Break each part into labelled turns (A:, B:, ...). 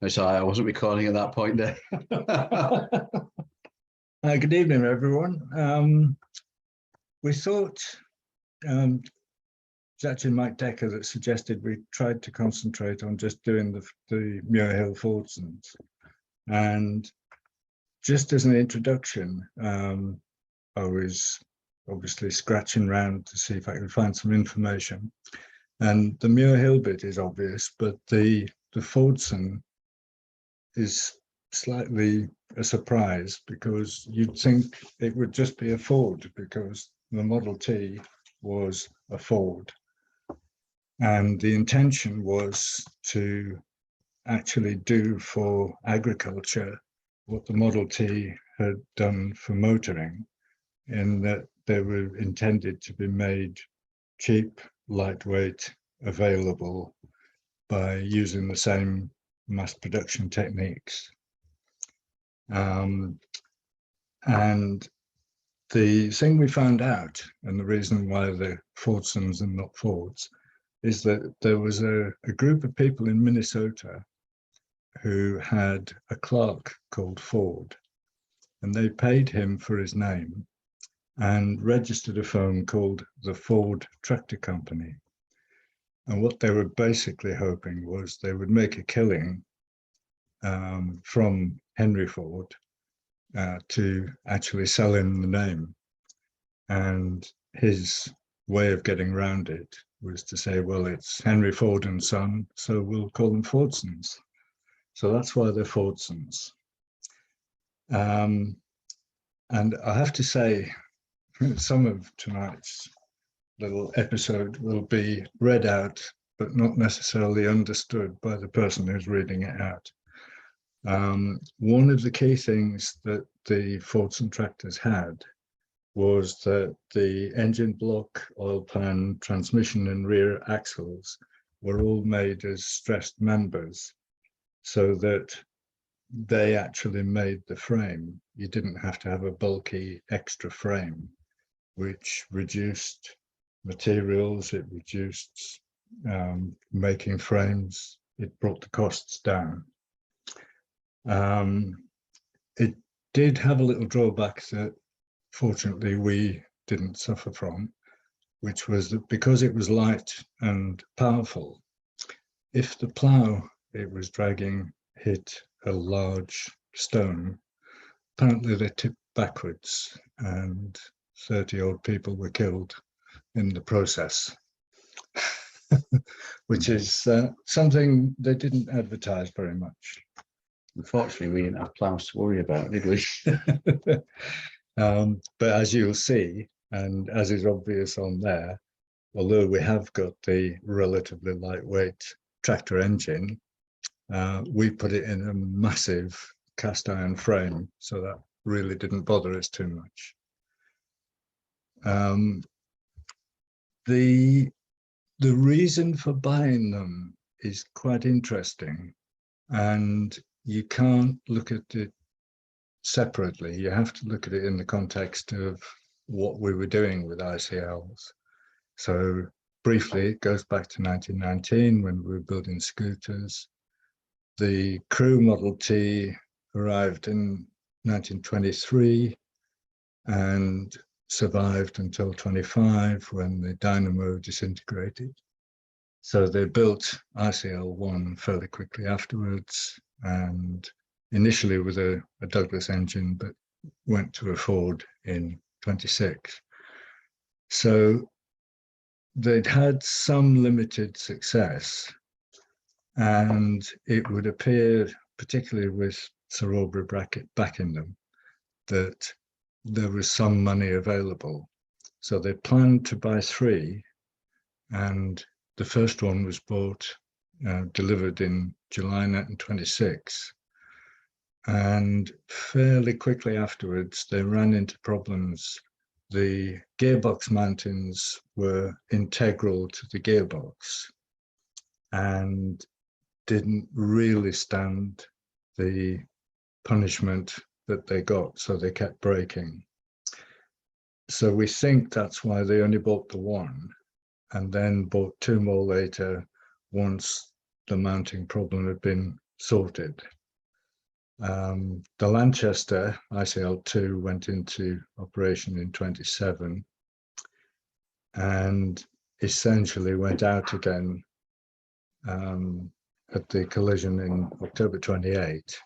A: Sorry, I wasn't recording at that point there.
B: Good evening, everyone. We thought it's actually Mike Decker that suggested we tried to concentrate on just doing the Muir Hill Fordsons. And just as an introduction, I was obviously scratching around to see if I could find some information. And the Muir Hill bit is obvious, but the Fordson is slightly a surprise, because you'd think it would just be a Ford, because the Model T was a Ford. And the intention was to actually do for agriculture what the Model T had done for motoring, in that they were intended to be made cheap, lightweight, available by using the same mass production techniques. And the thing we found out, and the reason why they're Fordsons and not Fords, is that there was a group of people in Minnesota who had a clerk called Ford, and they paid him for his name and registered a firm called the Ford Tractor Company. And what they were basically hoping was they would make a killing from Henry Ford to actually sell him the name. And his way of getting around it was to say, well, it's Henry Ford and Son, so we'll call them Fordsons. So that's why they're Fordsons. And I have to say, some of tonight's little episode will be read out, but not necessarily understood by the person who's reading it out. One of the key things that the Fordson tractors had was that the engine block, oil pan, transmission and rear axles were all made as stressed members, so that they actually made the frame. You didn't have to have a bulky extra frame, which reduced materials, it reduced making frames, it brought the costs down. It did have a little drawback that fortunately we didn't suffer from, which was that because it was light and powerful, if the plough it was dragging hit a large stone, apparently they tipped backwards and 30 odd people were killed in the process, which is something they didn't advertise very much.
A: Unfortunately, we didn't have ploughs to worry about, did we?
B: But as you'll see, and as is obvious on there, although we have got the relatively lightweight tractor engine, we put it in a massive cast iron frame, so that really didn't bother us too much. The reason for buying them is quite interesting, and you can't look at it separately. You have to look at it in the context of what we were doing with ICLs. So briefly, it goes back to 1919 when we were building scooters. The Crew Model T arrived in 1923 and survived until 25 when the dynamo disintegrated. So they built ICL1 fairly quickly afterwards, and initially with a Douglas engine, but went to a Ford in 26. So they'd had some limited success, and it would appear, particularly with Sir Aubrey Brackett backing them, that there was some money available. So they planned to buy 3, and the first one was bought, delivered in July 1926. And fairly quickly afterwards, they ran into problems. The gearbox mountings were integral to the gearbox and didn't really stand the punishment that they got, so they kept breaking. So we think that's why they only bought the one, and then bought 2 more later once the mounting problem had been sorted. The Lanchester ICL2 went into operation in 27 and essentially went out again at the collision in October 28.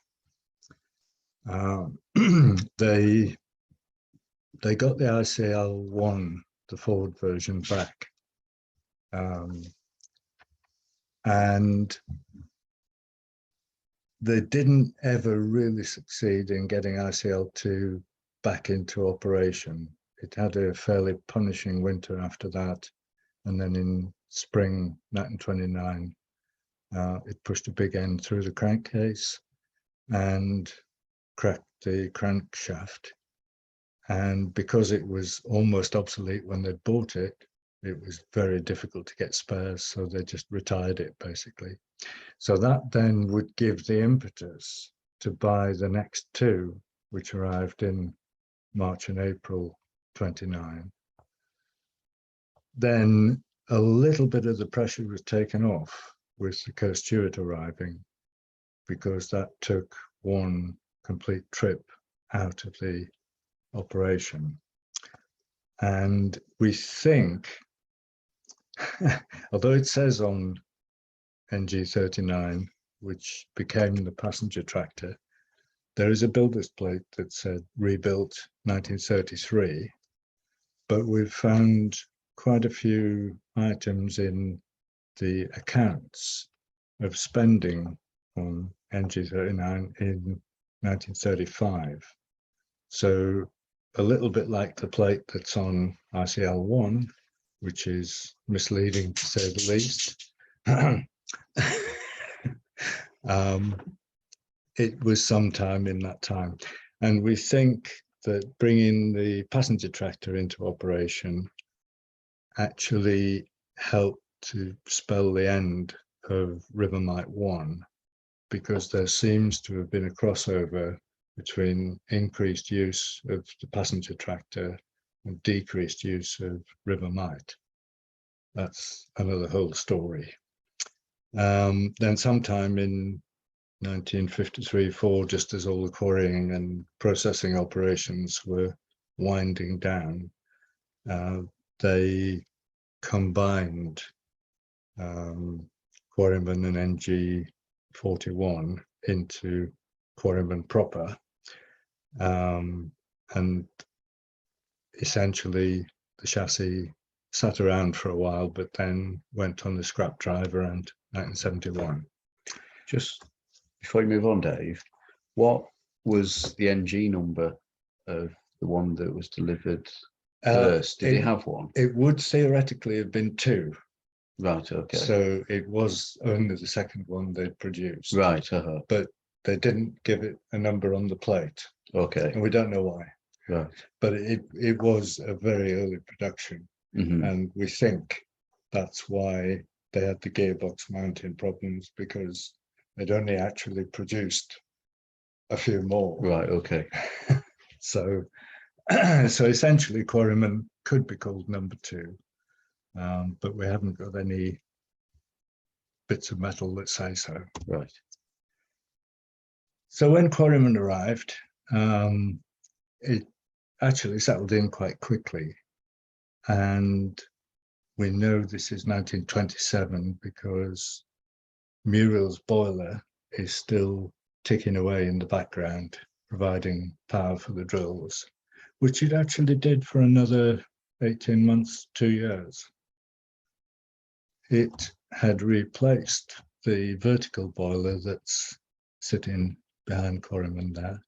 B: They got the ICL1, the Ford version, back. And they didn't ever really succeed in getting ICL2 back into operation. It had a fairly punishing winter after that. And then in spring 1929, it pushed a big end through the crankcase and cracked the crankshaft. And because it was almost obsolete when they bought it, it was very difficult to get spares, so they just retired it basically. So that then would give the impetus to buy the next two, which arrived in March and April 29. Then a little bit of the pressure was taken off with the Kerr Stewart arriving, because that took one complete trip out of the operation. And we think, although it says on NG39, which became the passenger tractor, there is a builder's plate that said rebuilt 1933, but we've found quite a few items in the accounts of spending on NG39 in 1935. So a little bit like the plate that's on ICL1, which is misleading to say the least. It was sometime in that time. And we think that bringing the passenger tractor into operation actually helped to spell the end of Rivermite 1, because there seems to have been a crossover between increased use of the passenger tractor and decreased use of Rivermite. That's another whole story. Then sometime in 1953-4, just as all the quarrying and processing operations were winding down, they combined Quarryman and NG41 into Quarryman proper, and essentially the chassis sat around for a while, but then went on the scrap drive around 1971.
A: Just before you move on, Dave, what was the NG number of the one that was delivered first? Did it have one?
B: It would theoretically have been 2.
A: Right, okay.
B: So it was only the second one they'd produced.
A: Right,
B: but they didn't give it a number on the plate.
A: Okay.
B: And we don't know why.
A: Right.
B: But it was a very early production.
A: Mm-hmm.
B: And we think that's why they had the gearbox mounting problems, because they'd only actually produced a few more.
A: Right, okay.
B: So essentially Quarryman could be called number 2, but we haven't got any bits of metal that say so.
A: Right.
B: So when Quarryman arrived, it actually settled in quite quickly. And we know this is 1927 because Muir Hill's boiler is still ticking away in the background, providing power for the drills, which it actually did for another 18 months, 2 years. It had replaced the vertical boiler that's sitting behind Quarryman there.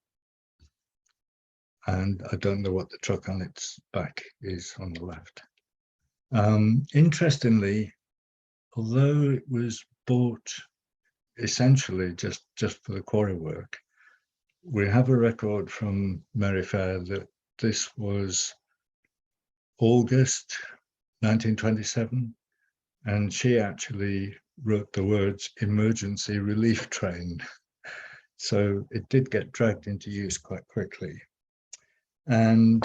B: And I don't know what the truck on its back is on the left. Interestingly, although it was bought essentially just for the quarry work, we have a record from Mary Fair that this was August 1927, and she actually wrote the words emergency relief train. So it did get dragged into use quite quickly. And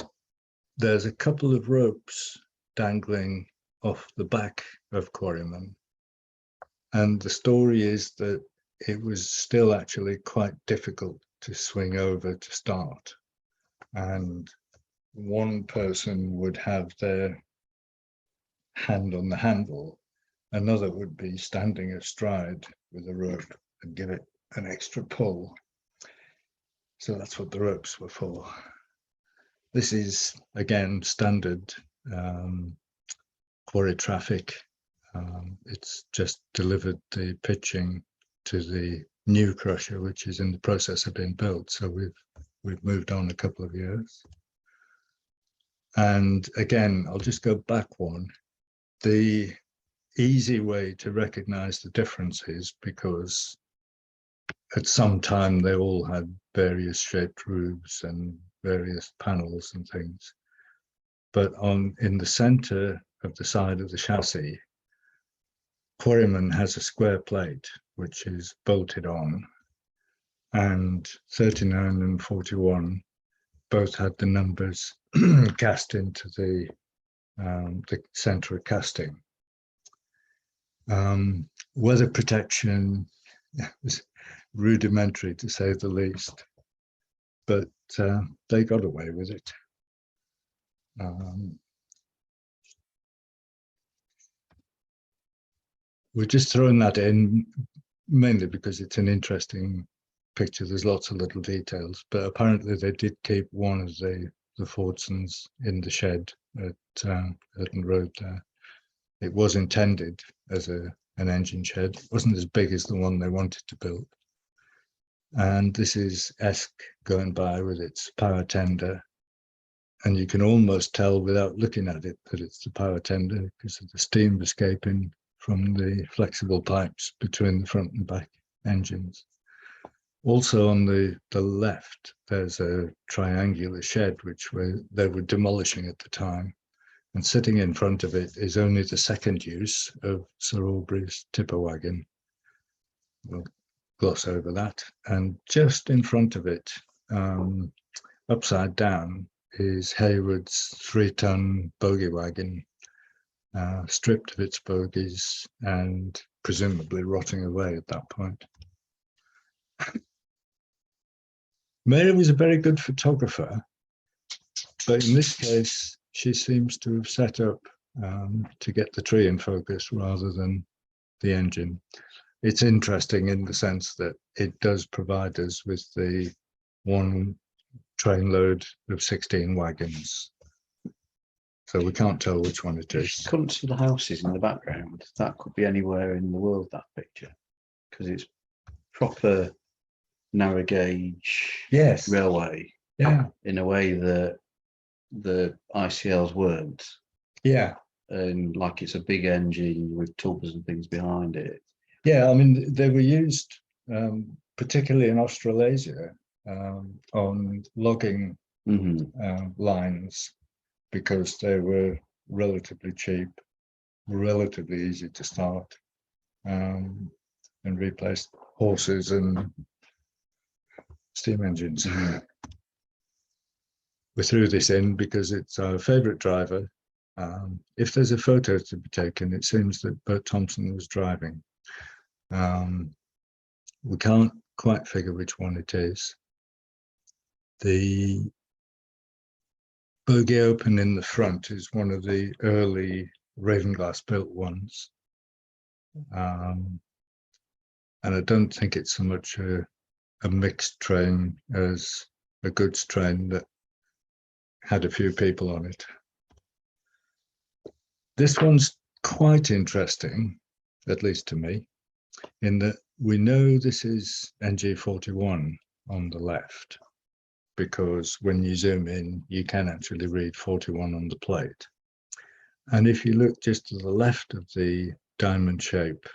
B: there's a couple of ropes dangling off the back of Quarryman. And the story is that it was still actually quite difficult to swing over to start. And one person would have their hand on the handle, another would be standing astride with a rope and give it an extra pull. So that's what the ropes were for. This is, again, standard quarry traffic. It's just delivered the pitching to the new crusher, which is in the process of being built. So we've moved on a couple of years. And again, I'll just go back one. The easy way to recognize the differences, because at some time they all had various shaped roofs and various panels and things. But in the center of the side of the chassis, Quarryman has a square plate which is bolted on, and 39 and 41 both had the numbers cast into the center of casting. Weather protection was rudimentary, to say the least, but they got away with it. We're just throwing that in mainly because it's an interesting picture. There's lots of little details, but apparently they did keep one of the Fordsons in the shed at Hurton Road there. It was intended as an engine shed. It wasn't as big as the one they wanted to build. And this is Esk going by with its power tender. And you can almost tell without looking at it that it's the power tender because of the steam escaping from the flexible pipes between the front and back engines. Also on the left, there's a triangular shed which they were demolishing at the time. And sitting in front of it is only the second use of Sir Aubrey's tipper wagon. We'll gloss over that. And just in front of it, upside down, is Hayward's 3-ton bogie wagon, stripped of its bogies and presumably rotting away at that point. Mary was a very good photographer, but in this case, she seems to have set up to get the tree in focus rather than the engine. It's interesting in the sense that it does provide us with the one train load of 16 wagons. So we can't tell which one it is.
A: Come to the houses in the background. That could be anywhere in the world, that picture, because it's proper narrow gauge railway.
B: Yeah.
A: In a way that the ICLs weren't.
B: Yeah.
A: And like it's a big engine with tubs and things behind it.
B: Yeah, I mean, they were used particularly in Australasia on logging lines because they were relatively cheap, relatively easy to start, and replaced horses and steam engines. We threw this in because it's our favourite driver. If there's a photo to be taken, it seems that Bert Thompson was driving. We can't quite figure which one it is. The bogie open in the front is one of the early Ravenglass built ones. And I don't think it's so much a mixed train as a goods train that had a few people on it. This one's quite interesting, at least to me, in that we know this is NG41 on the left, because when you zoom in, you can actually read 41 on the plate. And if you look just to the left of the diamond shape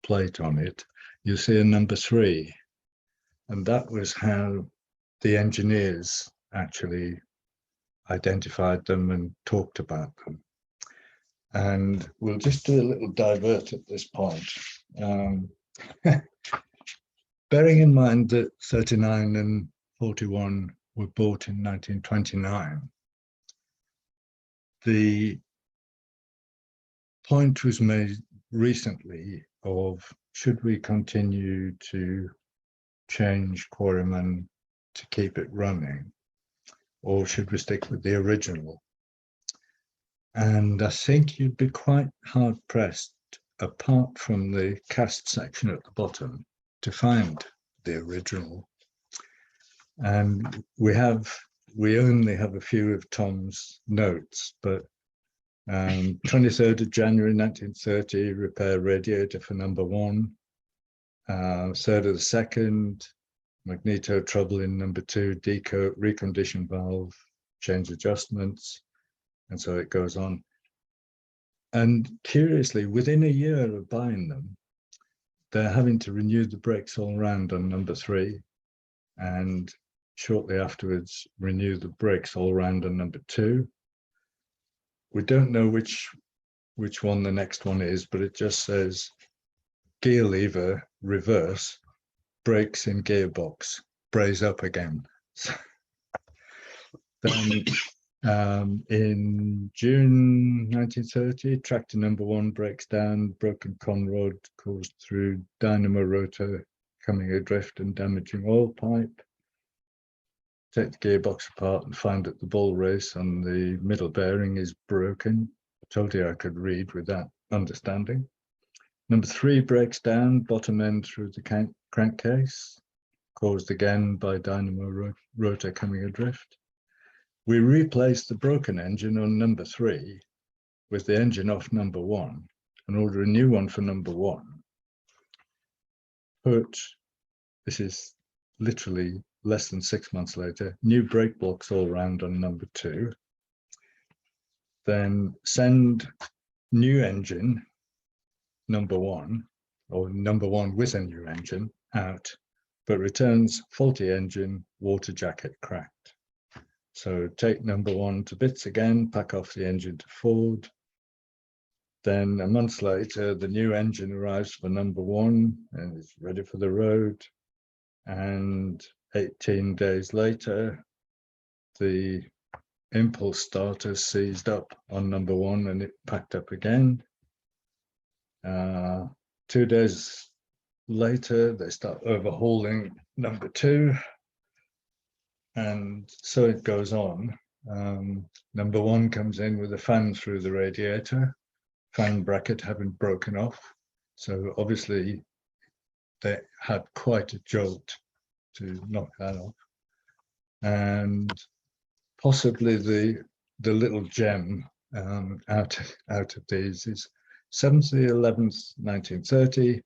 B: plate on it, you'll see a number 3. And that was how the engineers actually identified them and talked about them. And we'll just do a little divert at this point. Bearing in mind that 39 and 41 were bought in 1929, the point was made recently of should we continue to change quarryman to keep it running, or should we stick with the original? And I think you'd be quite hard pressed, apart from the cast section at the bottom, to find the original. And we only have a few of Tom's notes, but 23rd of January 1930, repair radiator for number 1. 3rd of the 2nd, magneto trouble in number 2, deco recondition valve, change adjustments, and so it goes on. And curiously, within a year of buying them, they're having to renew the brakes all round on number 3, and shortly afterwards renew the brakes all round on number 2. We don't know which one the next one is, but it just says gear lever reverse, brakes in gearbox, brace up again. Then in June 1930, tractor number 1 breaks down, broken conrod caused through dynamo rotor coming adrift and damaging oil pipe. Take the gearbox apart and find that the ball race on the middle bearing is broken. I told you I could read with that understanding. Number 3 breaks down, bottom end through the crankcase, caused again by dynamo rotor coming adrift. We replace the broken engine on number 3 with the engine off number 1 and order a new one for number 1. This is literally less than 6 months later, new brake blocks all round on number 2. Then send new engine, number 1, or number 1 with a new engine out, but returns faulty engine, water jacket cracked. So take number 1 to bits again, pack off the engine to Ford. Then a month later, the new engine arrives for number 1 and is ready for the road. And 18 days later, the impulse starter seized up on number 1 and it packed up again. 2 days later, they start overhauling number 2. And so it goes on. Number 1 comes in with a fan through the radiator, fan bracket having broken off. So obviously they had quite a jolt to knock that off. And possibly the little gem out of these is 7th to the 11th, 1930.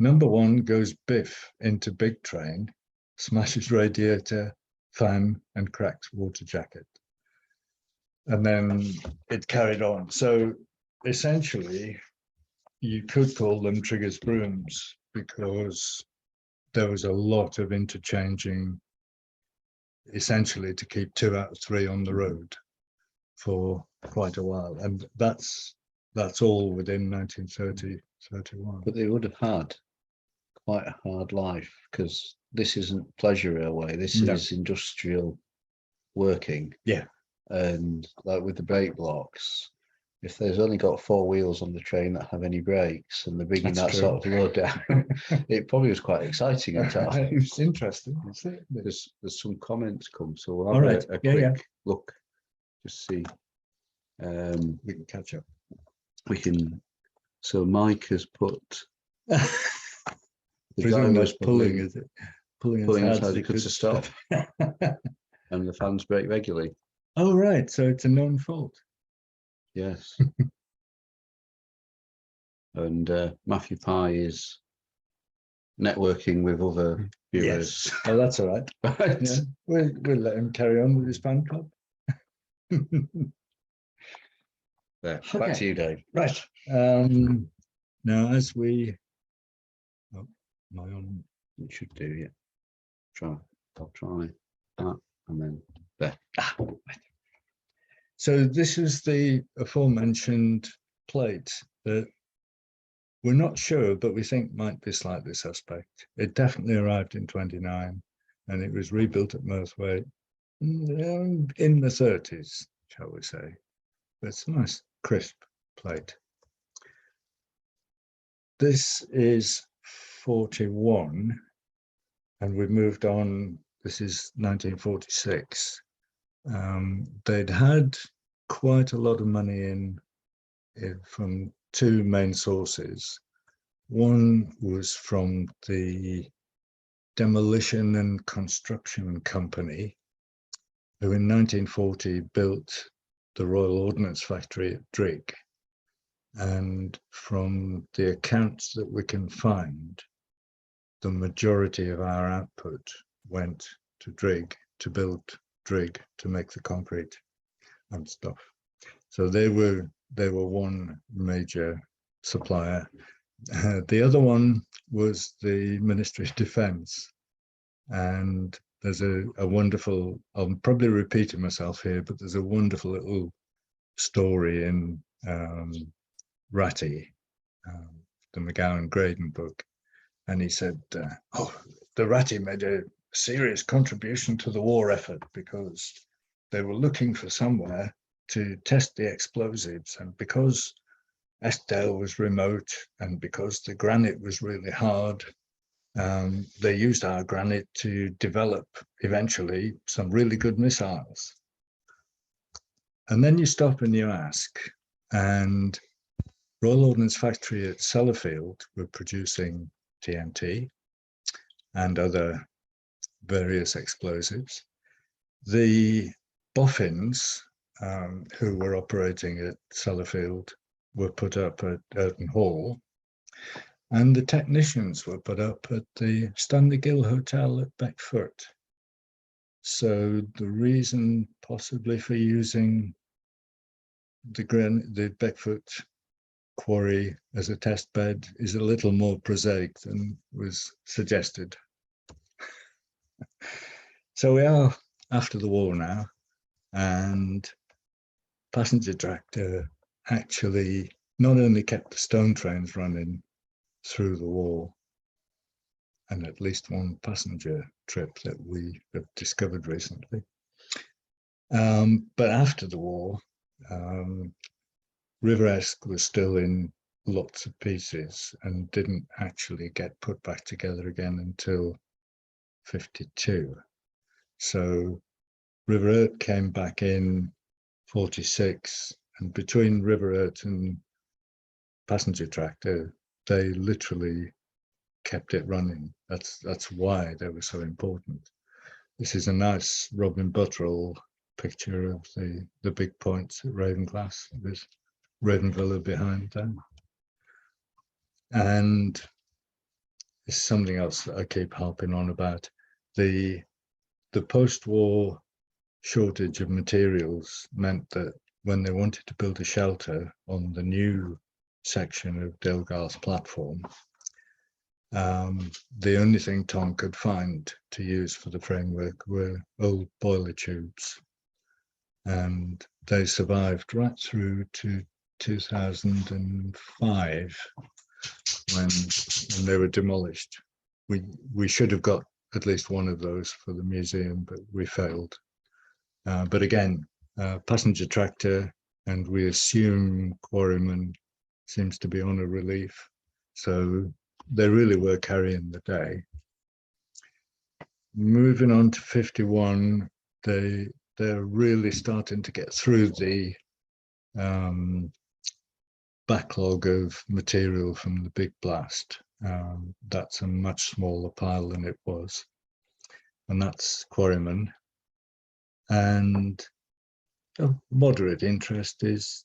B: Number 1 goes biff into big train, smashes radiator, fan, and cracks water jacket. And then it carried on. So essentially, you could call them triggers brooms, because there was a lot of interchanging, essentially to keep 2 out of 3 on the road for quite a while. And that's all within 1930, 31.
A: But they would have had quite a hard life, because this isn't pleasure railway, this is industrial working.
B: Yeah.
A: And like with the brake blocks, if there's only got 4 wheels on the train that have any brakes and they're bringing that sort of load down, it probably was quite exciting at times.
B: It's interesting.
A: There's some comments come, so we'll have a quick look, just see.
B: We can catch up.
A: We can. So Mike has put.
B: The guy was pulling, is it?
A: Pulling as hard as he could to stop. And the fans brake regularly.
B: Oh, right. So it's a known fault.
A: Yes. And Matthew Pye is networking with other viewers.
B: Yes. Oh, that's all right.
A: Right.
B: Yeah. We'll let him carry on with his fan club.
A: There. Back to you, Dave.
B: Right. Now, as we... Oh, am I on?
A: It should do, yeah. I'll try that, and then there.
B: So this is the aforementioned plate that we're not sure, but we think might be slightly suspect. It definitely arrived in 29, and it was rebuilt at Merthwaite in the 30s, shall we say. But it's a nice, crisp plate. this is 41, and we moved on. This is 1946. They'd had quite a lot of money in from two main sources. One was from the Demolition and Construction Company, who in 1940 built the Royal Ordnance Factory at Drigg. And from the accounts that we can find, the majority of our output went to Drigg, to build Drigg, to make the concrete and stuff. So they were one major supplier. The other one was the Ministry of Defence. And there's a wonderful, I'm probably repeating myself here, but there's a wonderful little story in Ratty, the McGowan Graydon book. And he said, the Ratty made a serious contribution to the war effort because they were looking for somewhere to test the explosives. And because Eskdale was remote and because the granite was really hard, they used our granite to develop eventually some really good missiles. And then you stop and you ask, and Royal Ordnance Factory at Sellafield were producing TNT and other various explosives. The boffins who were operating at Sellafield were put up at Earton Hall, and the technicians were put up at the Stanley Gill Hotel at Beckford. So the reason possibly for using the Beckford quarry as a test bed is a little more prosaic than was suggested. So we are after the war now, and passenger tractor actually not only kept the stone trains running through the war, and at least one passenger trip that we have discovered recently, but after the war, River Esk was still in lots of pieces and didn't actually get put back together again until 52. So River Ert came back in 46, and between River Ert and passenger tractor, they literally kept it running. That's why they were so important. This is a nice Robin Buttrell picture of the big points at Ravenglass with Ravenvilla behind them. And it's something else that I keep harping on about. The post-war shortage of materials meant that when they wanted to build a shelter on the new section of Dalegarth platform, the only thing Tom could find to use for the framework were old boiler tubes. And they survived right through to 2005 when they were demolished. We should have got at least one of those for the museum, but we failed. But again, passenger tractor, and we assume quarryman seems to be on a relief. So they really were carrying the day. Moving on to 51, they're really starting to get through the backlog of material from the big blast. That's a much smaller pile than it was. And that's quarryman. And of moderate interest is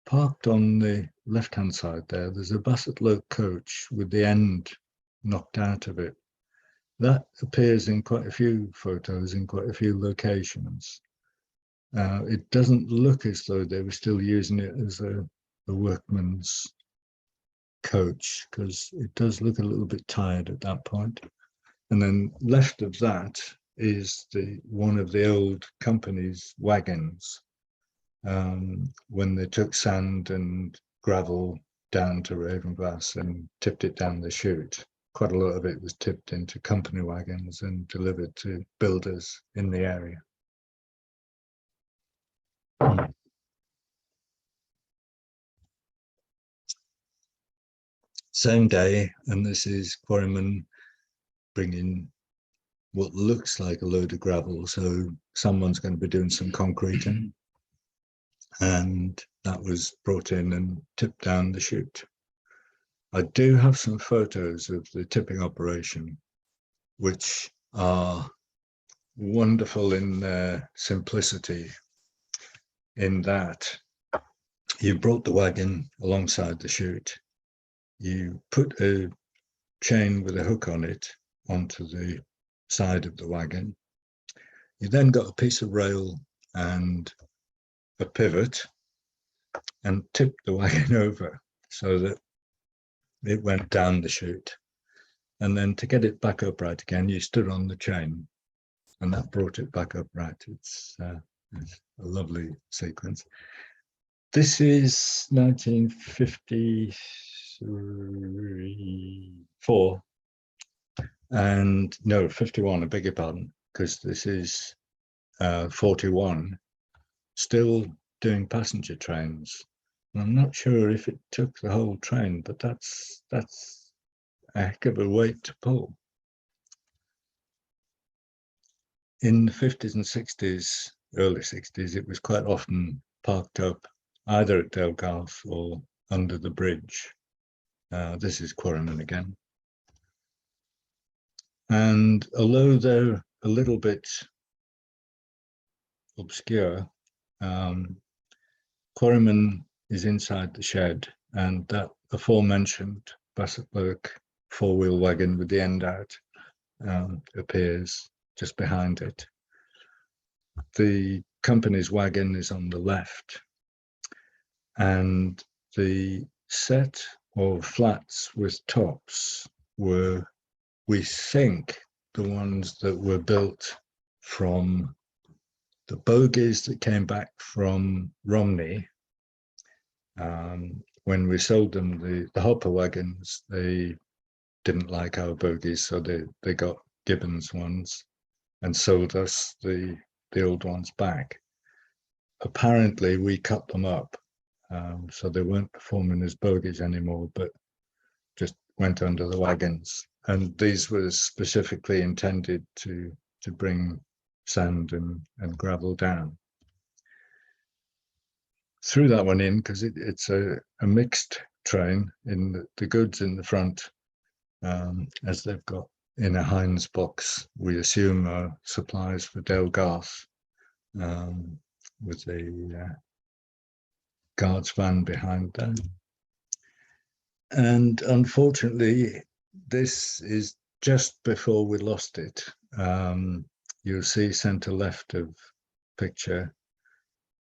B: parked on the left-hand side there. There's a Bassettlow coach with the end knocked out of it. That appears in quite a few photos in quite a few locations. It doesn't look as though they were still using it as a workman's coach, because it does look a little bit tired at that point. And then left of that is one of the old company's wagons, when they took sand and gravel down to Ravenglass and tipped it down the chute. Quite a lot of it was tipped into company wagons and delivered to builders in the area. Same day, and this is quarryman bringing what looks like a load of gravel, so someone's going to be doing some concreting, and that was brought in and tipped down the chute. I do have some photos of the tipping operation, which are wonderful in their simplicity, in that you brought the wagon alongside the chute, you put a chain with a hook on it onto the side of the wagon. You then got a piece of rail and a pivot and tipped the wagon over so that it went down the chute. And then to get it back upright again, you stood on the chain, and that brought it back upright. It's a lovely sequence. This is 1954, and no, 51, I beg your pardon, because this is 41, still doing passenger trains. And I'm not sure if it took the whole train, but that's a heck of a weight to pull. In the 50s and 60s, early 60s, it was quite often parked up either at Delgarth or under the bridge. This is quarryman again. And although they're a little bit obscure, quarryman is inside the shed, and that aforementioned Bassett-Burke four-wheel wagon with the end out appears just behind it. The company's wagon is on the left, and the set of flats with tops were, we think, the ones that were built from the bogies that came back from Romney. When we sold them the hopper wagons, they didn't like our bogies, so they got Gibbons ones and sold us the old ones back. Apparently we cut them up, so they weren't performing as bogies anymore, but just went under the wagons. And these were specifically intended to bring sand and gravel down. Threw that one in because it's a mixed train, in the goods in the front, as they've got in a Heinz box, we assume are supplies for Delgarth, with a guard's van behind them. And unfortunately, this is just before we lost it. You'll see centre left of picture,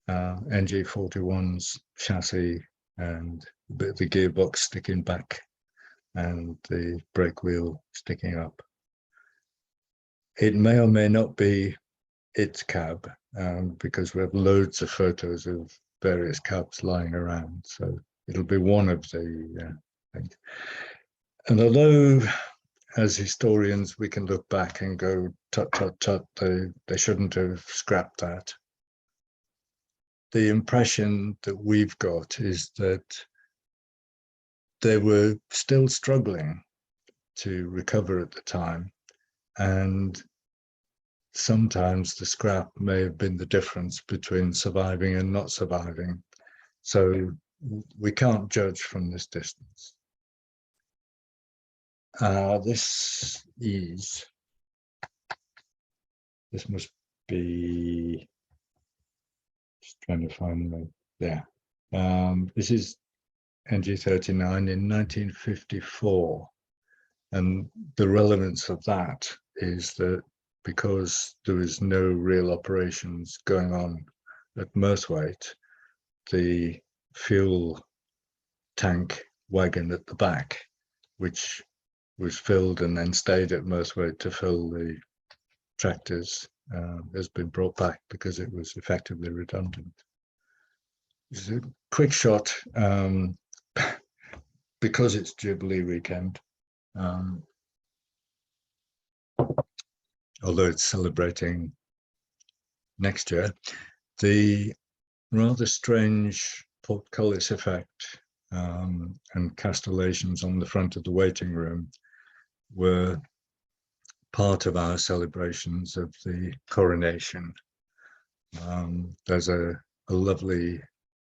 B: NG41's chassis and a bit of the gearbox sticking back and the brake wheel sticking up. It may or may not be its cab, because we have loads of photos of various cabs lying around, so it'll be one of the things. And although as historians we can look back and go, tut tut tut, they shouldn't have scrapped that, the impression that we've got is that they were still struggling to recover at the time, and sometimes the scrap may have been the difference between surviving and not surviving. So we can't judge from this distance. This must be, just trying to find the, yeah. This is NG39 in 1954. And the relevance of that is that because there was no real operations going on at Merthwaite, the fuel tank wagon at the back, which was filled and then stayed at Merthwaite to fill the tractors, has been brought back because it was effectively redundant. It's a quick shot, because it's Jubilee weekend, although it's celebrating next year, the rather strange portcullis effect and castellations on the front of the waiting room were part of our celebrations of the coronation. There's a lovely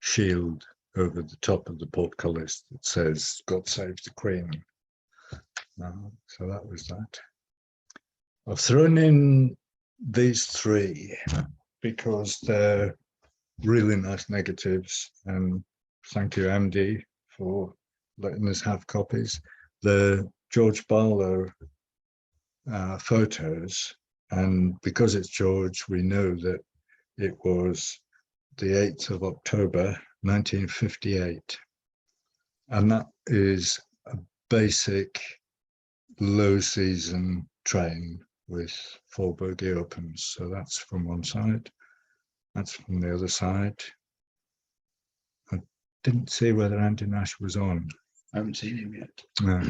B: shield over the top of the portcullis that says "God save the Queen." So that was that. I've thrown in these three because they're really nice negatives, and thank you, MD, for letting us have copies. The George Barlow photos, and because it's George, we know that it was the 8th of October 1958, and that is a basic low season train with 4 bogie opens. So that's from one side, that's from the other side. I didn't see whether Andy Nash was on.
A: I haven't seen him yet.
B: No.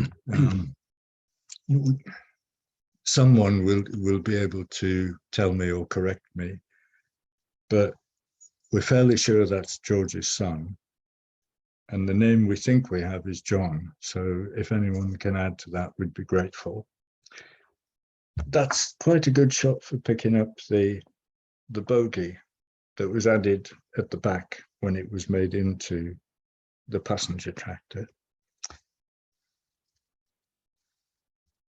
B: Someone will be able to tell me or correct me, but we're fairly sure that's George's son, and the name we think we have is John. So if anyone can add to that, we'd be grateful. That's quite a good shot for picking up the bogie that was added at the back when it was made into the passenger tractor.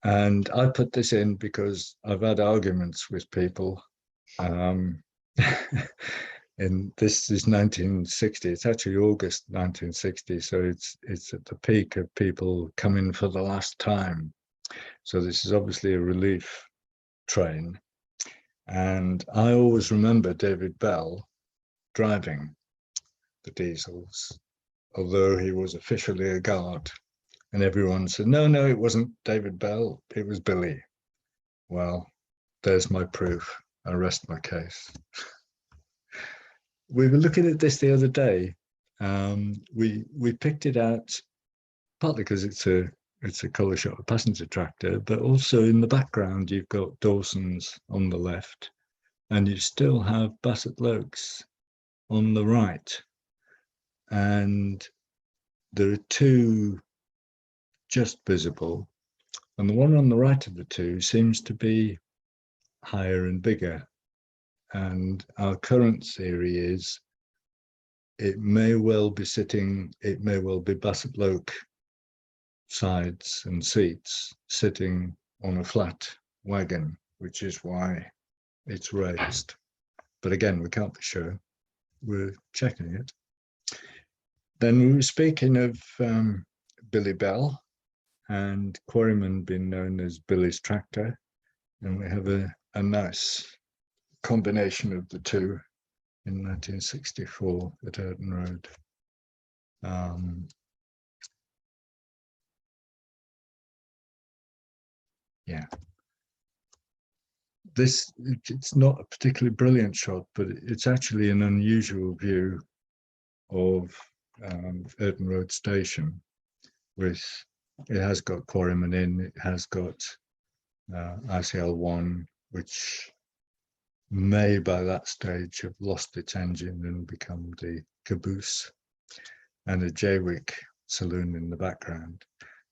B: And I put this in because I've had arguments with people. And this is 1960. It's actually August 1960, so it's at the peak of people coming for the last time. So this is obviously a relief train. And I always remember David Bell driving the diesels, although he was officially a guard. And everyone said, no, it wasn't David Bell, it was Billy. Well, there's my proof. I rest my case. We were looking at this the other day. We picked it out partly because it's a colour shot, a passenger tractor, but also in the background you've got Dawson's on the left, and you still have Bassett Lokes on the right. And there are two just visible, and the one on the right of the two seems to be higher and bigger. And our current theory is it may well be Bassett Loke sides and seats sitting on a flat wagon, which is why it's raised. But again, we can't be sure. We're checking it. Then we were speaking of Billy Bell and Quarryman being known as Billy's Tractor, and we have a nice combination of the two in 1964 at Earton Road. Yeah. It's not a particularly brilliant shot, but it's actually an unusual view of Earton Road Station. It has got Quarryman in, it has got ICL1, which may by that stage have lost its engine and become the caboose, and a Jaywick saloon in the background.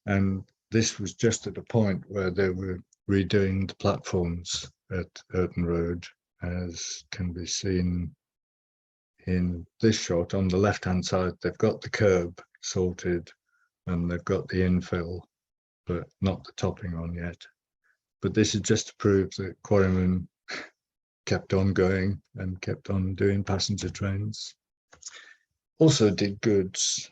B: And this was just at a point where they were redoing the platforms at Earton Road, as can be seen in this shot. On the left-hand side, they've got the curb sorted and they've got the infill, but not the topping on yet. But this is just to prove that Quarryman kept on going and kept on doing passenger trains. Also did goods.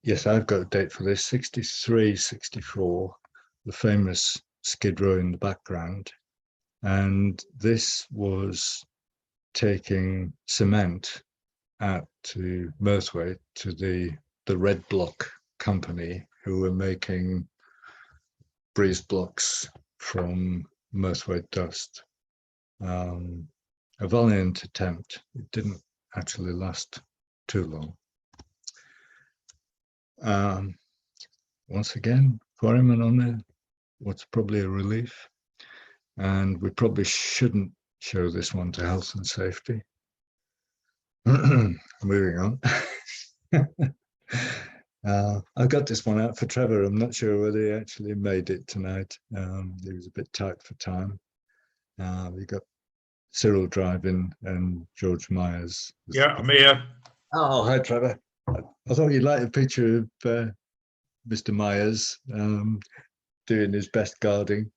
B: Yes, I've got a date for this, 63, 64, the famous Skid Row in the background. And this was taking cement out to Merthwaite, to the Red Block company, who were making breeze blocks from Merthwaite dust. A valiant attempt. It didn't actually last too long. Once again, Quarryman on there, what's probably a relief. And we probably shouldn't show this one to health and safety. Moving on. I got this one out for Trevor. I'm not sure whether he actually made it tonight. He was a bit tight for time. We got Cyril driving and George Myers.
C: Yeah, I'm here.
B: Oh, hi, Trevor. I thought you'd like a picture of Mr. Myers doing his best guarding.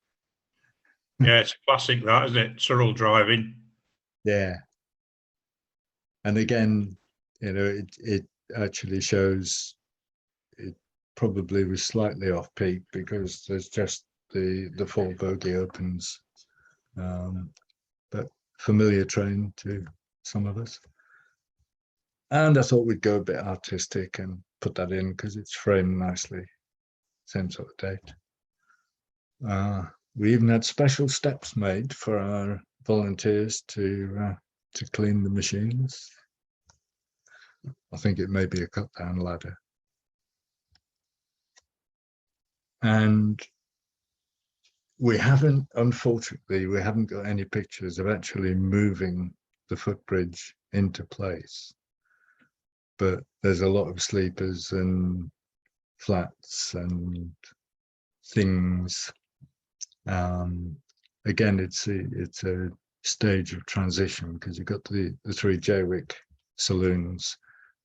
C: Yeah, it's a classic, that, isn't it? Cyril driving.
B: Yeah. And again, you know, it actually shows it probably was slightly off peak because there's just the full bogey opens. But familiar train to some of us. And I thought we'd go a bit artistic and put that in because it's framed nicely. Same sort of date. We even had special steps made for our volunteers to clean the machines. I think it may be a cut down ladder. And we haven't, unfortunately, we haven't got any pictures of actually moving the footbridge into place. But there's a lot of sleepers and flats and things. Again, it's a stage of transition because you've got the three Jaywick saloons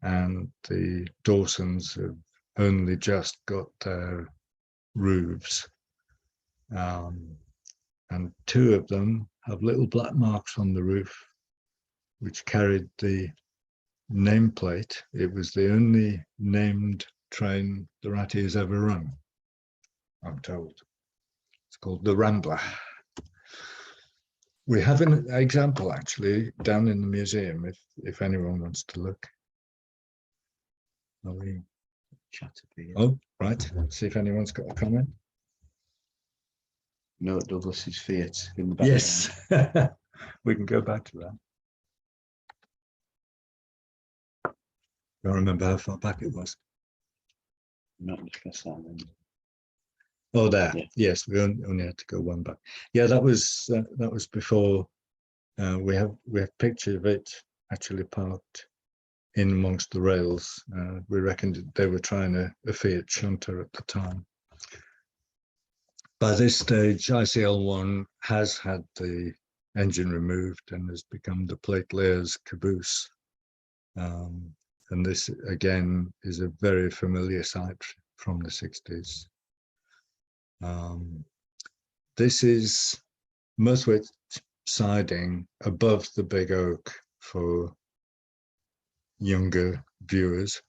B: and the Dawsons have only just got their roofs. And two of them have little black marks on the roof, which carried the nameplate. It was the only named train the Ratty has ever run, I'm told. It's called the Rambler. We have an example actually down in the museum if anyone wants to look. Are we... Oh, right. See if anyone's got a comment.
A: No, Douglas's Fiat in the background.
B: Yes, we can go back to that. Don't remember how far back it was.
A: Not discuss that then.
B: Oh, there.
A: Yeah.
B: Yes, we only had to go one back. Yeah, that was before. We have picture of it actually parked in amongst the rails. We reckoned they were trying a Fiat shunter at the time. By this stage, ICL1 has had the engine removed and has become the plate layers caboose. And this again is a very familiar sight from the 60s. This is Murthwaite siding above the big oak for younger viewers.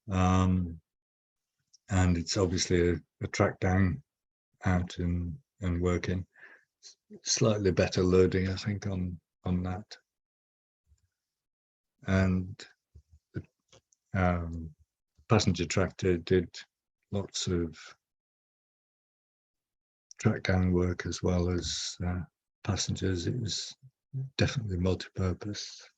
B: And it's obviously a track down out and working. Slightly better loading, I think, on that. And the passenger tractor did lots of track down work as well as passengers. It was definitely multi-purpose.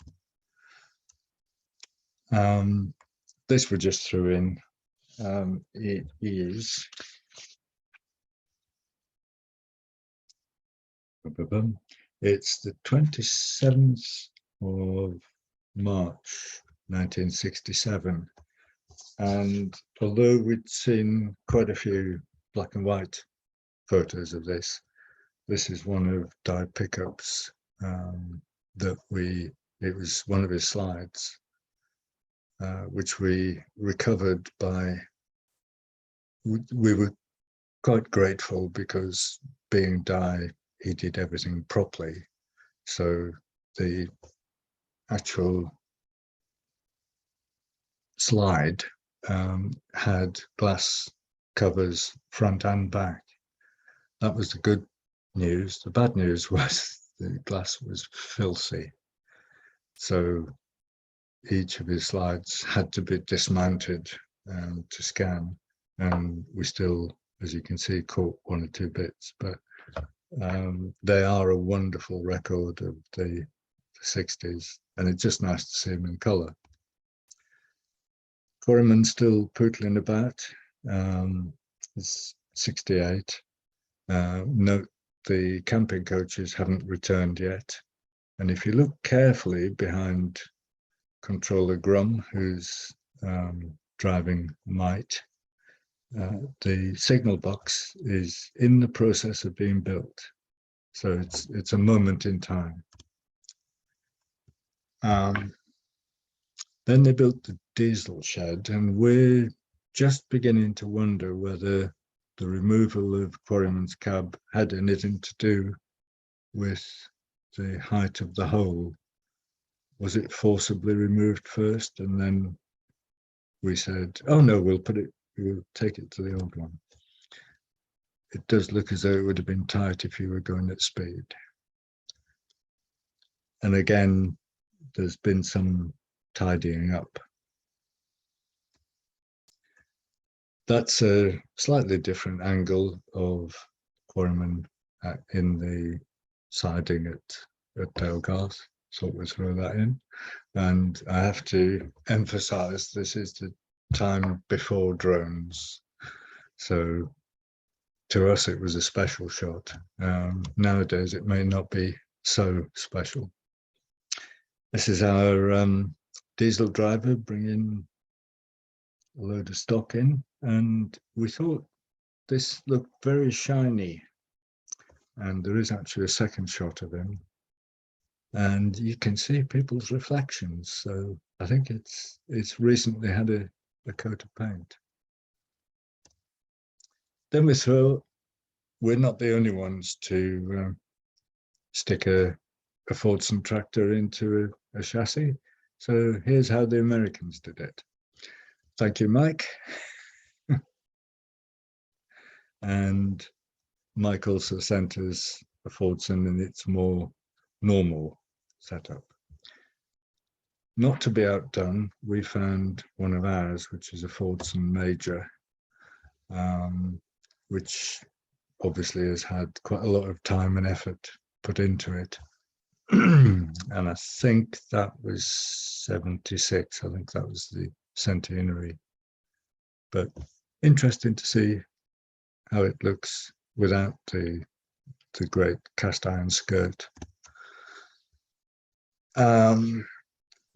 B: This we just threw in. It is it's the 27th of March 1967, and although we'd seen quite a few black and white photos of this is one of Di Pickup's that it was one of his slides which we recovered by, we were quite grateful because being Di, he did everything properly. So the actual slide had glass covers front and back. That was the good news. The bad news was the glass was filthy. So each of his slides had to be dismounted to scan, and we still, as you can see, caught one or two bits, but they are a wonderful record of the 60s, and it's just nice to see them in colour. Quarryman's still pootling about. It's 68. Note the camping coaches haven't returned yet, and if you look carefully behind controller Grum, who's driving Might. The signal box is in the process of being built, so it's a moment in time. Then they built the diesel shed, and we're just beginning to wonder whether the removal of Quarryman's cab had anything to do with the height of the hole. Was it forcibly removed first, and then we said, oh no, we'll take it to the old one. It does look as though it would have been tight if you were going at speed. And again, there's been some tidying up. That's a slightly different angle of Quarryman in the siding at Dalegarth, so we'll throw that in. And I have to emphasize, this is the time before drones. So to us, it was a special shot. Nowadays, it may not be so special. This is our diesel driver bringing a load of stock in, and we thought this looked very shiny. And there is actually a second shot of him, and you can see people's reflections. So I think it's recently had a coat of paint. Then we're not the only ones to stick a Fordson tractor into a chassis. So here's how the Americans did it. Thank you, Mike. And Mike also sent us a Fordson in its more normal setup. Not to be outdone, we found one of ours, which is a Fordson Major, which obviously has had quite a lot of time and effort put into it. And I think that was 76. I think that was the centenary. But interesting to see how it looks without the great cast iron skirt.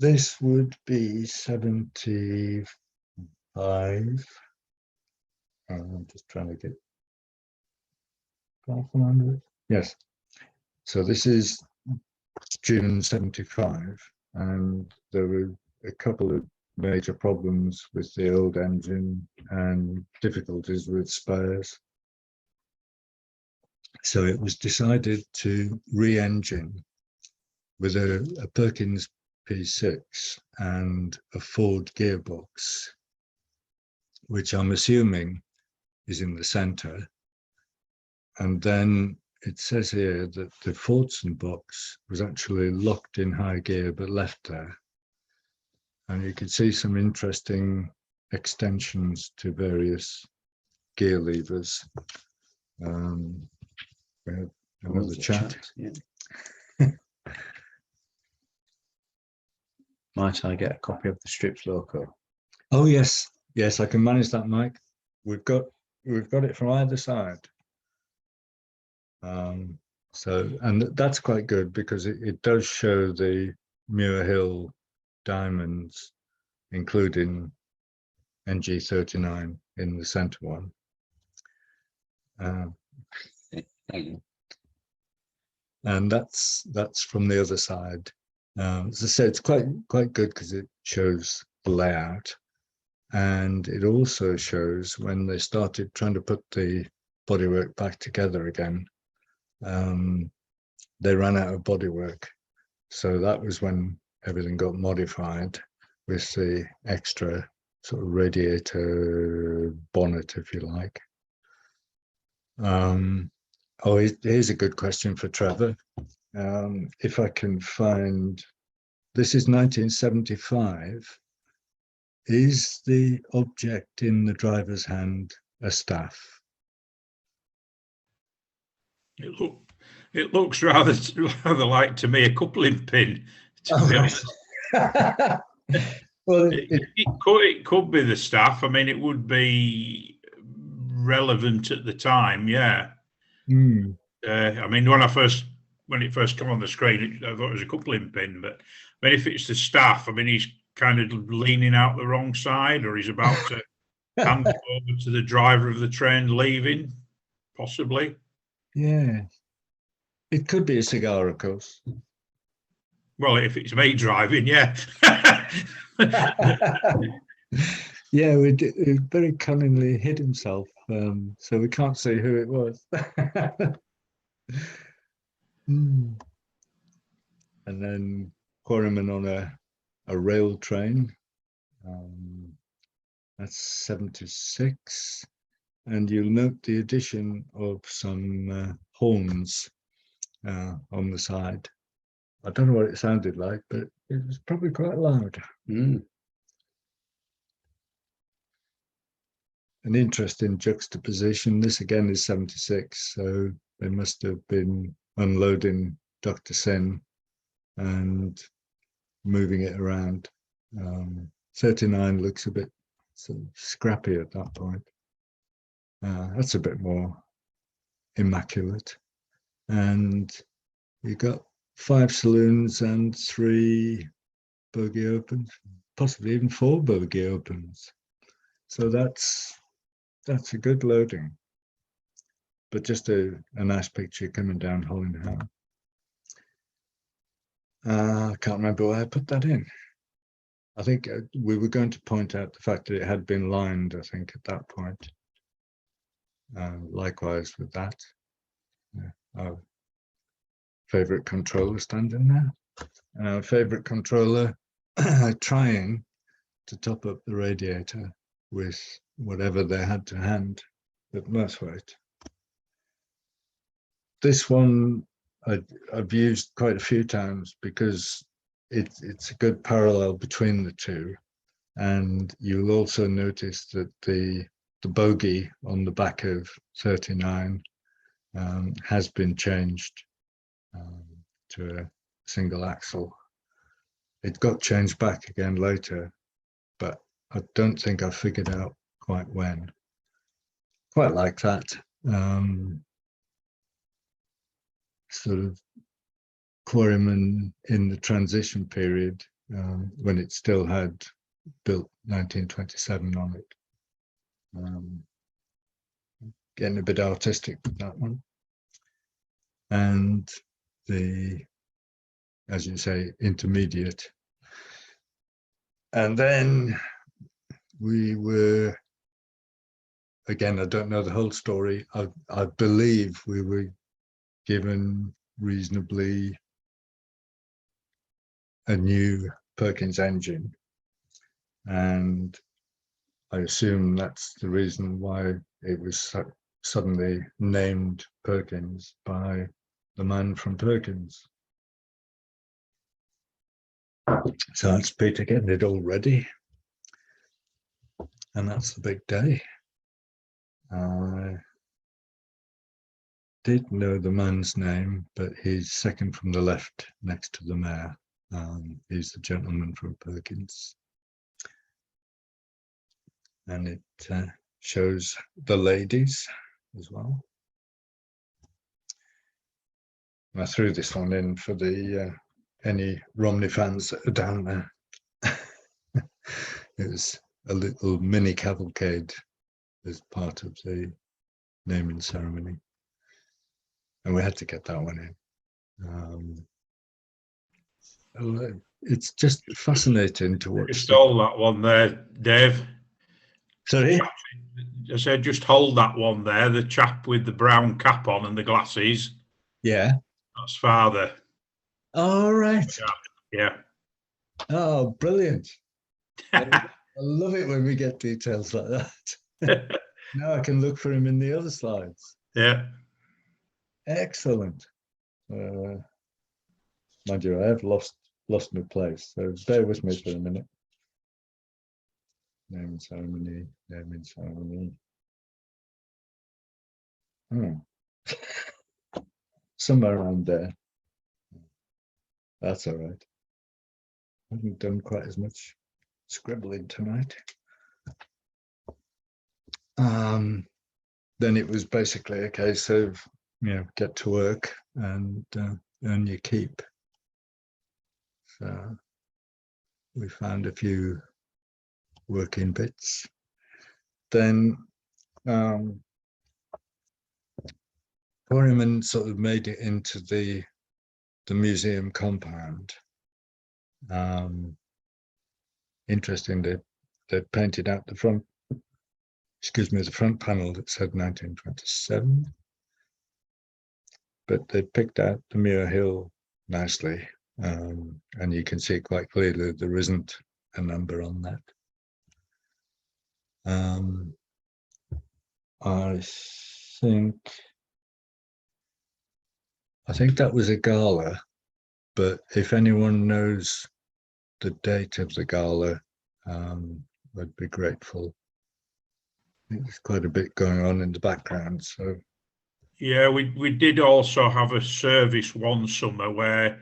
B: This would be 75. I'm just trying to get 500. Yes. So this is June 75, and there were a couple of major problems with the old engine and difficulties with spares. So it was decided to re-engine with a Perkins P6 and a Ford gearbox, which I'm assuming is in the center. And then it says here that the Fordson box was actually locked in high gear but left there. And you could see some interesting extensions to various gear levers. We have another chat.
A: Yeah. Might I get a copy of the strips loco?
B: Oh yes, yes, I can manage that, Mike. We've got it from either side. So, and that's quite good because it does show the Muir Hill diamonds, including NG39 in the center one. And that's from the other side. As I said, it's quite good because it shows the layout, and it also shows when they started trying to put the bodywork back together again. They ran out of bodywork, so that was when everything got modified with the extra sort of radiator bonnet, if you like. Oh, here's a good question for Trevor. If I can find, this is 1975. Is the object in the driver's hand a staff?
C: It looks rather like to me a coupling pin. To be honest.
B: Well,
C: it could be the staff. I mean, it would be relevant at the time. Yeah. I mean, when it first came on the screen, I thought it was a coupling pin. But I mean, if it's the staff, I mean, kind of leaning out the wrong side, or he's about to hand it over to the driver of the train leaving, possibly.
B: Yeah. It could be a cigar, of course.
C: Well, if it's me driving, yeah.
B: Yeah, he very cunningly hid himself, so we can't see who it was. And then Quarryman on a rail train. That's 76. And you'll note the addition of some horns on the side. I don't know what it sounded like, but it was probably quite loud.
A: Mm.
B: An interesting juxtaposition. This again is 76, so they must have been unloading Dr. Sen and moving it around. 39 looks a bit sort of scrappy at that point. That's a bit more immaculate. And you got 5 saloons and 3 bogey opens, possibly even 4 bogey opens. So that's a good loading. But just a nice picture coming down Hollingham. I can't remember why I put that in. I think we were going to point out the fact that it had been lined, I think, at that point. Likewise with that. Our favourite controller standing there. And our favourite controller trying to top up the radiator with whatever they had to hand at Musthwaite. This one I've used quite a few times because it's a good parallel between the two. And you'll also notice that the bogey on the back of 39 has been changed to a single axle. It got changed back again later, but I don't think I figured out quite when. Quite like that. Sort of Quarryman in the transition period when it still had built 1927 on it. Getting a bit artistic with that one. And the, as you say, intermediate. And then we were, again, I don't know the whole story. I believe we were given reasonably a new Perkins engine. And I assume that's the reason why it was suddenly named Perkins by the man from Perkins. So that's Peter getting it all ready. And that's the big day. I did know the man's name, but he's second from the left next to the mayor. He's the gentleman from Perkins. And it shows the ladies as well. I threw this one in for the any Romney fans that are down there. It was a little mini cavalcade as part of the naming ceremony. And we had to get that one in. It's just fascinating to watch.
C: Just hold that one there, Dave.
B: Sorry?
C: I said just hold that one there, the chap with the brown cap on and the glasses.
B: Yeah.
C: That's father.
B: All right.
C: Yeah.
B: Oh, brilliant. I love it when we get details like that. Now I can look for him in the other slides.
C: Yeah.
B: Excellent. Mind you, I have lost my place, so bear with me for a minute. Naming ceremony, naming ceremony. Somewhere around there. That's all right. I haven't done quite as much scribbling tonight. Then it was basically a case of, get to work and earn your keep. So we found a few working bits. Then Quarryman sort of made it into the museum compound. Interesting, they painted out the front, the front panel that said 1927, but they picked out the Muir Hill nicely, and you can see quite clearly there isn't a number on that. I think that was a gala, but if anyone knows the date of the gala, I'd be grateful. There's quite a bit going on in the background, so.
C: Yeah, we did also have a service one summer where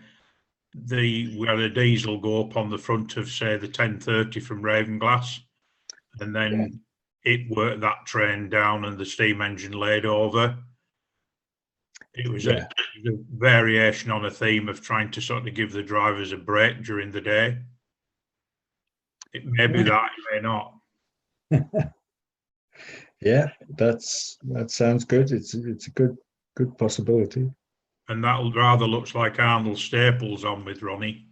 C: we had a diesel go up on the front of, say, the 10:30 from Ravenglass, and then it worked that train down and the steam engine laid over. It was a variation on a theme of trying to sort of give the drivers a break during the day. It may be that, it may not.
B: Yeah, that sounds good. It's a good possibility.
C: And that rather looks like Arnold Staples on with Ronnie.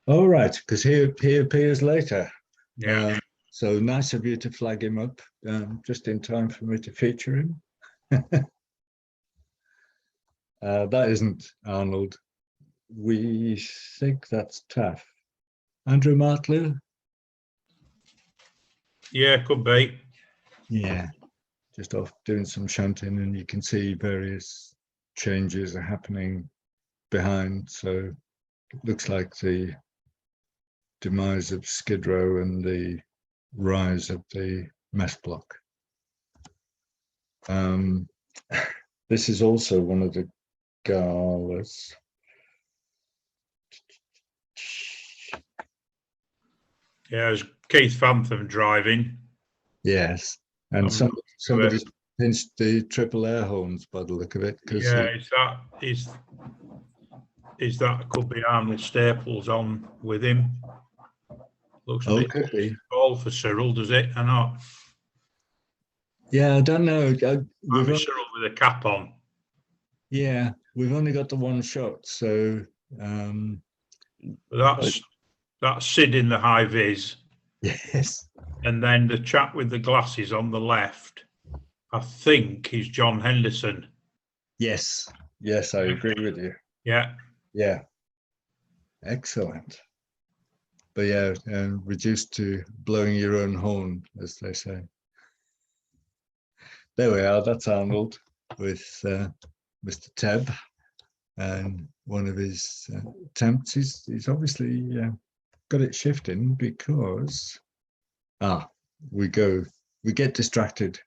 B: All right, because he appears later.
C: Yeah.
B: So nice of you to flag him up just in time for me to feature him. That isn't Arnold. We think that's Taff. Andrew Martlew?
C: Yeah, could be.
B: Yeah, just off doing some shunting, and you can see various changes are happening behind. So it looks like the demise of Skid Row and the rise of the mess block. This is also one of the galas.
C: Yeah, there's Keith Fantham driving.
B: Yes, and somebody's pinched the triple air horns by the look of it.
C: Yeah, is that could be Arnold Staples on with him. Looks a bit tall for Cyril, does it? Or not?
B: Yeah, I don't know.
C: Cyril with a cap on.
B: Yeah, we've only got the one shot, so
C: that's Sid in the high vis.
B: Yes.
C: And then the chap with the glasses on the left, I think is John Henderson.
B: Yes, I agree with you.
C: Yeah.
B: Excellent. But yeah, reduced to blowing your own horn, as they say. There we are. That's Arnold with Mr. Tebb, and one of his attempts. He's obviously got it shifting because we get distracted.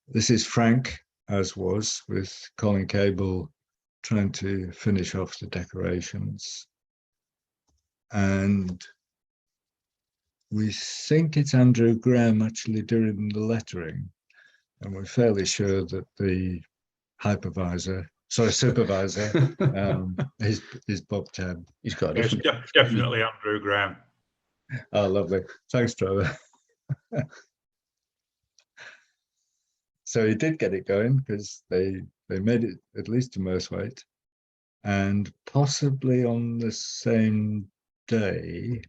B: This is Frank, as was, with Colin Cable trying to finish off the decorations. And we think it's Andrew Graham actually doing the lettering. And we're fairly sure that the supervisor, is Bob Tebb.
A: He's got
C: It's definitely Andrew Graham.
B: Oh, lovely. Thanks, Trevor. So he did get it going because they made it at least to Mersthwaite, and possibly on the same day,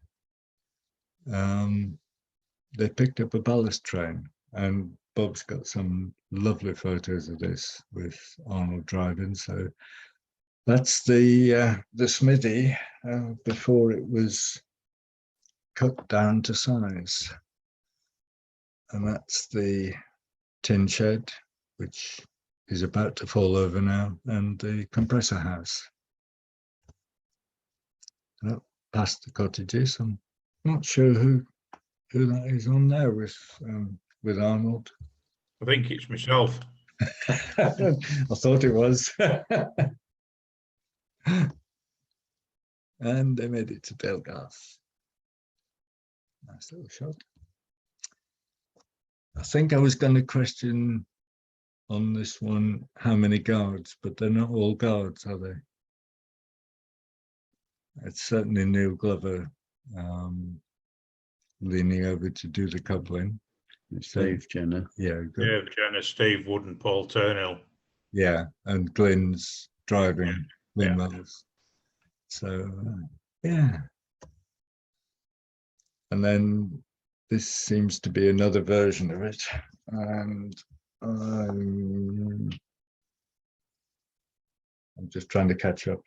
B: they picked up a ballast train, and Bob's got some lovely photos of this with Arnold driving. So that's the smithy before it was cut down to size, and that's the tin shed, which is about to fall over now, and the compressor house. Past the cottages. I'm not sure who that is on there with Arnold.
C: I think it's myself.
B: I thought it was. And they made it to Belgarth. Nice little shot. I think I was going to question on this one how many guards, but they're not all guards, are they? it's certainly Neil Glover leaning over to do the coupling.
A: It's Dave Jenner.
B: Yeah, good.
C: Dave Jenner, Steve Wood and Paul Turnhill.
B: Yeah, and Glyn's driving, Glyn
C: Yeah.
B: Wells. So, yeah. And then this seems to be another version of it. And I'm just trying to catch up.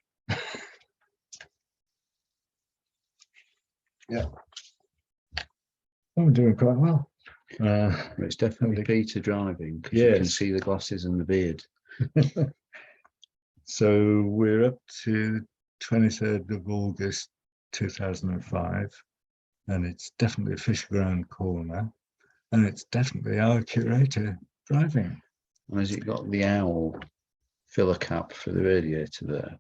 B: Yeah. I'm doing quite well.
A: It's definitely Peter driving, because you can see the glasses and the beard.
B: So we're up to 23rd of August 2005, and it's definitely a fish ground corner, and it's definitely our curator driving.
A: And has it got the owl filler cap for the radiator there?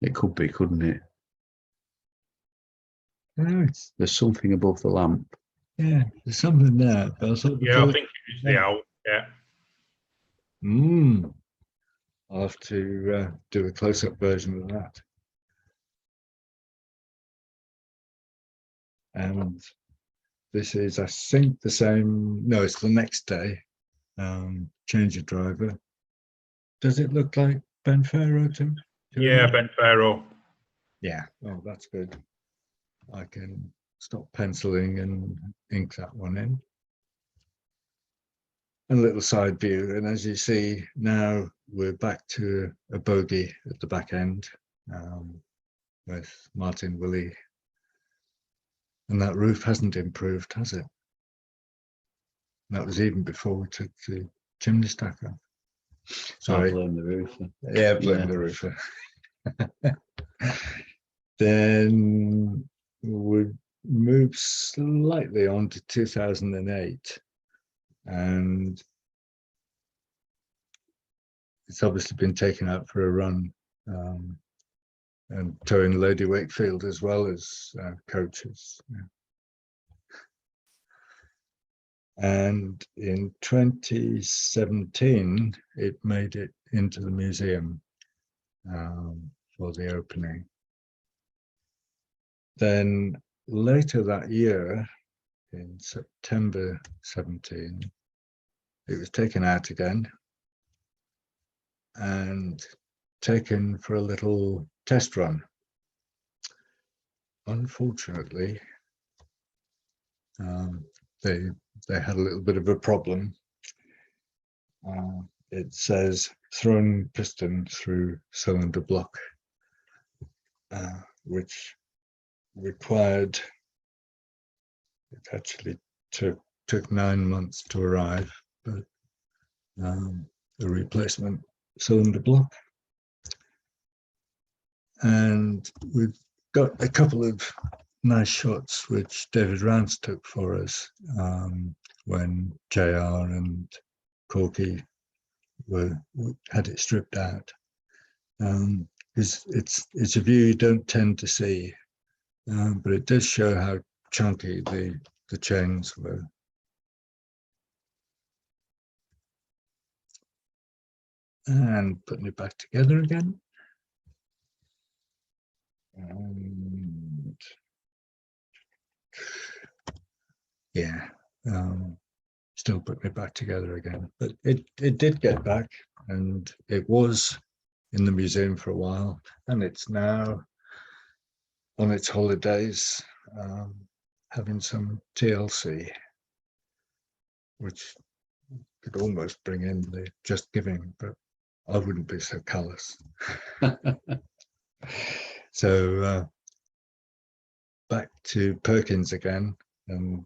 A: It could be, couldn't it?
B: No,
A: There's something above the lamp.
B: yeah, there's something there. But I thought
C: Yeah, I think it was the owl. Yeah.
B: I'll have to do a close-up version of that. And this is, I think, the same. No, it's the next day. Change of driver. Does it look like Ben Faro to
C: Yeah, Ben Faro.
B: Yeah. Oh, that's good. I can stop penciling and ink that one in. And a little side view. And as you see, now we're back to a bogie at the back end with Martin Willey. And that roof hasn't improved, has it? That was even before we took the chimney stack off.
A: Sorry. I blame the roofer.
B: Yeah, blame the roofer. Then we move slightly on to 2008, and it's obviously been taken out for a run, and towing Lady Wakefield as well as coaches. Yeah. And in 2017, it made it into the museum for the opening. Then later that year, in September 17, it was taken out again and taken for a little test run. Unfortunately, they had a little bit of a problem. It says thrown piston through cylinder block, which required, it actually took 9 months to arrive, but a replacement cylinder block. And we've got a couple of nice shots which David Rance took for us when JR and Corky had it stripped out. It's a view you don't tend to see, but it does show how chunky the chains were. And putting it back together again. And yeah, still putting it back together again. But it did get back, and it was in the museum for a while, and it's now on its holidays, having some TLC, which could almost bring in the Just Giving, but I wouldn't be so callous. So back to Perkins again, and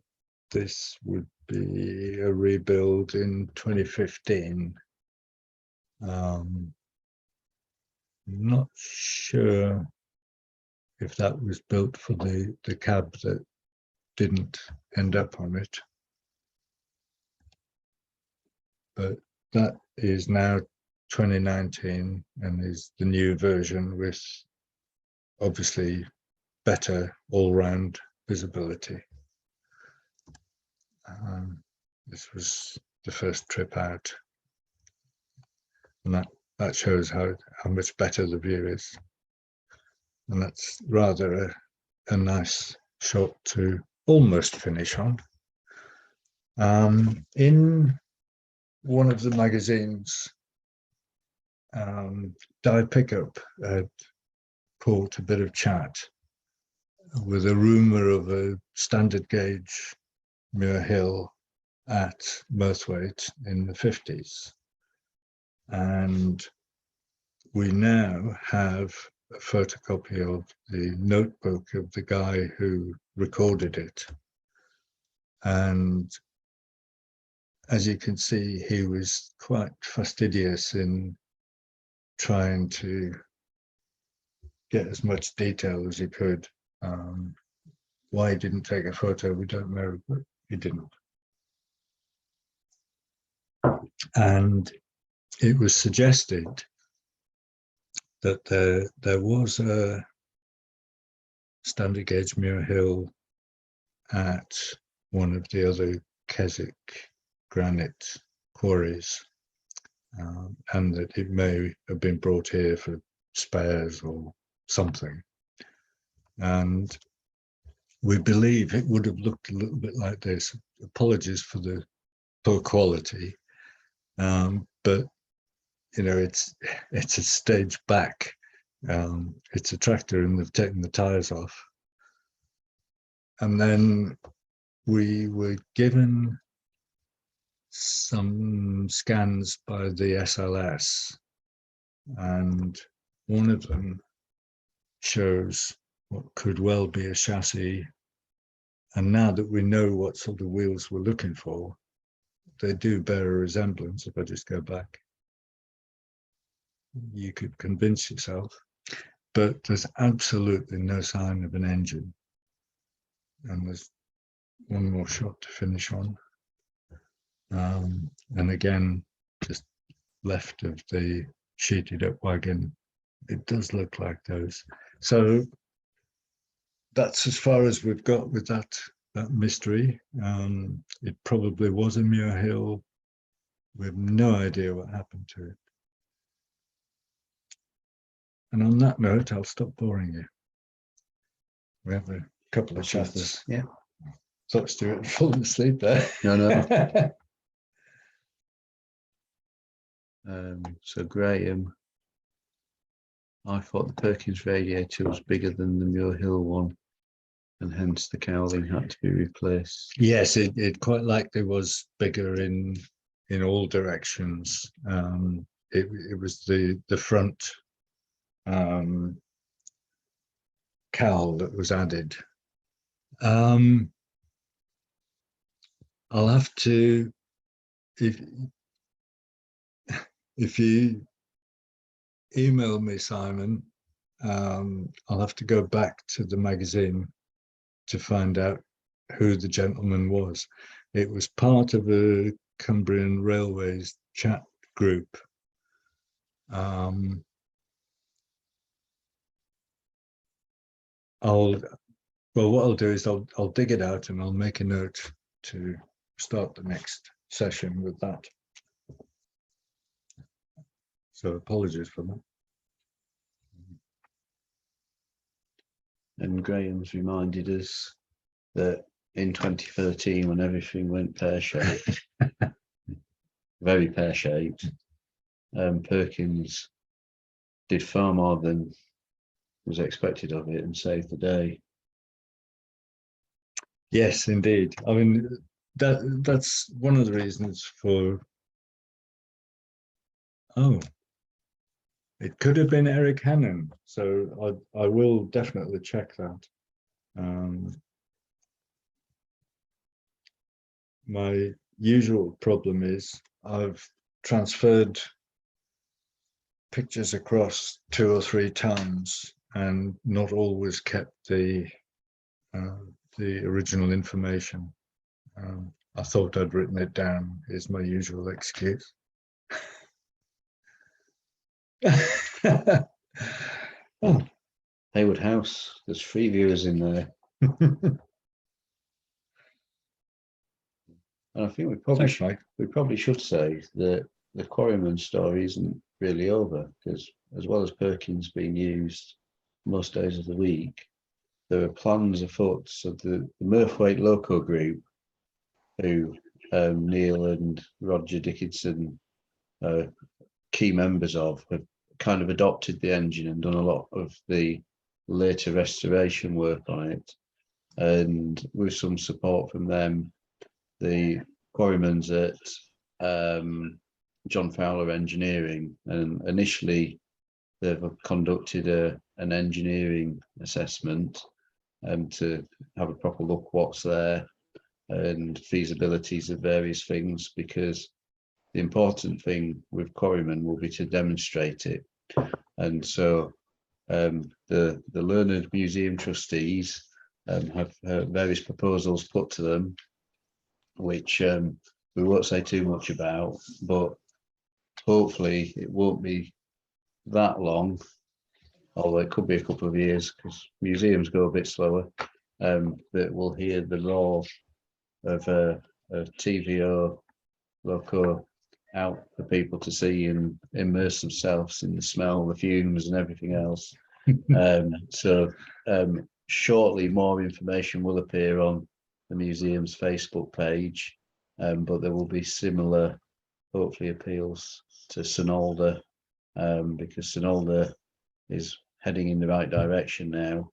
B: this would be a rebuild in 2015. Not sure if that was built for the cab that didn't end up on it, but that is now 2019 and is the new version with obviously better all-round visibility. This was the first trip out, and that that shows how much better the view is. And that's rather a nice shot to almost finish on. In one of the magazines, Di Pickup had caught a bit of chat with a rumour of a standard gauge Muir Hill at Merthwaite in the 50s. And we now have a photocopy of the notebook of the guy who recorded it. And as you can see, he was quite fastidious in trying to get as much detail as he could. Why he didn't take a photo, we don't know, but he didn't. And it was suggested that there was a standard gauge Muir Hill at one of the other Keswick granite quarries, and that it may have been brought here for spares or something. And we believe it would have looked a little bit like this. Apologies for the poor quality, but you know, it's a stage back. It's a tractor and they've taken the tires off. And then we were given some scans by the SLS, and one of them shows what could well be a chassis. And now that we know what sort of wheels we're looking for, they do bear a resemblance. If I just go back, you could convince yourself, but there's absolutely no sign of an engine. And there's one more shot to finish on. And again, just left of the sheeted up wagon, it does look like those. So that's as far as we've got with that mystery. It probably was a Muir Hill. We have no idea what happened to it. And on that note, I'll stop boring you. We have a couple of chats.
A: Yeah.
B: Thought Stuart had fallen asleep there.
A: No. So Graham, I thought the Perkins radiator was bigger than the Muir Hill one, and hence the cowling had to be replaced.
B: Yes, it quite likely was bigger in all directions. It was the front cowl that was added. I'll have to, if you email me, Simon, I'll have to go back to the magazine to find out who the gentleman was. It was part of a Cumbrian Railways chat group. What I'll do is I'll dig it out and I'll make a note to start the next session with that. So apologies for that.
A: And Graham's reminded us that in 2013, when everything went pear-shaped, very pear-shaped, Perkins did far more than was expected of it and saved the day.
B: Yes, indeed. I mean, that's one of the reasons for. Oh, it could have been Eric Hannon. So I will definitely check that. My usual problem is I've transferred pictures across 2 or 3 times and not always kept the original information. I thought I'd written it down, is my usual excuse.
A: Oh. Haywood House, there's 3 viewers in there. And I think we probably should say that the quarryman story isn't really over, because as well as Perkins being used most days of the week, there are plans afoot. So the Murthwaite Loco Group, who Neil and Roger Dickinson are key members of, have kind of adopted the engine and done a lot of the later restoration work on it. And with some support from them, the quarrymen's at John Fowler Engineering, and initially they've conducted an engineering assessment to have a proper look what's there and feasibilities of various things, because the important thing with quarrymen will be to demonstrate it. And so the learned museum trustees have various proposals put to them, which we won't say too much about, but hopefully it won't be that long, although it could be a couple of years because museums go a bit slower, that we'll hear the roar of a TVO loco out for people to see and immerse themselves in the smell, the fumes and everything else. So shortly more information will appear on the museum's Facebook page, but there will be similar, hopefully, appeals to St Alder, because St Alder is heading in the right direction now,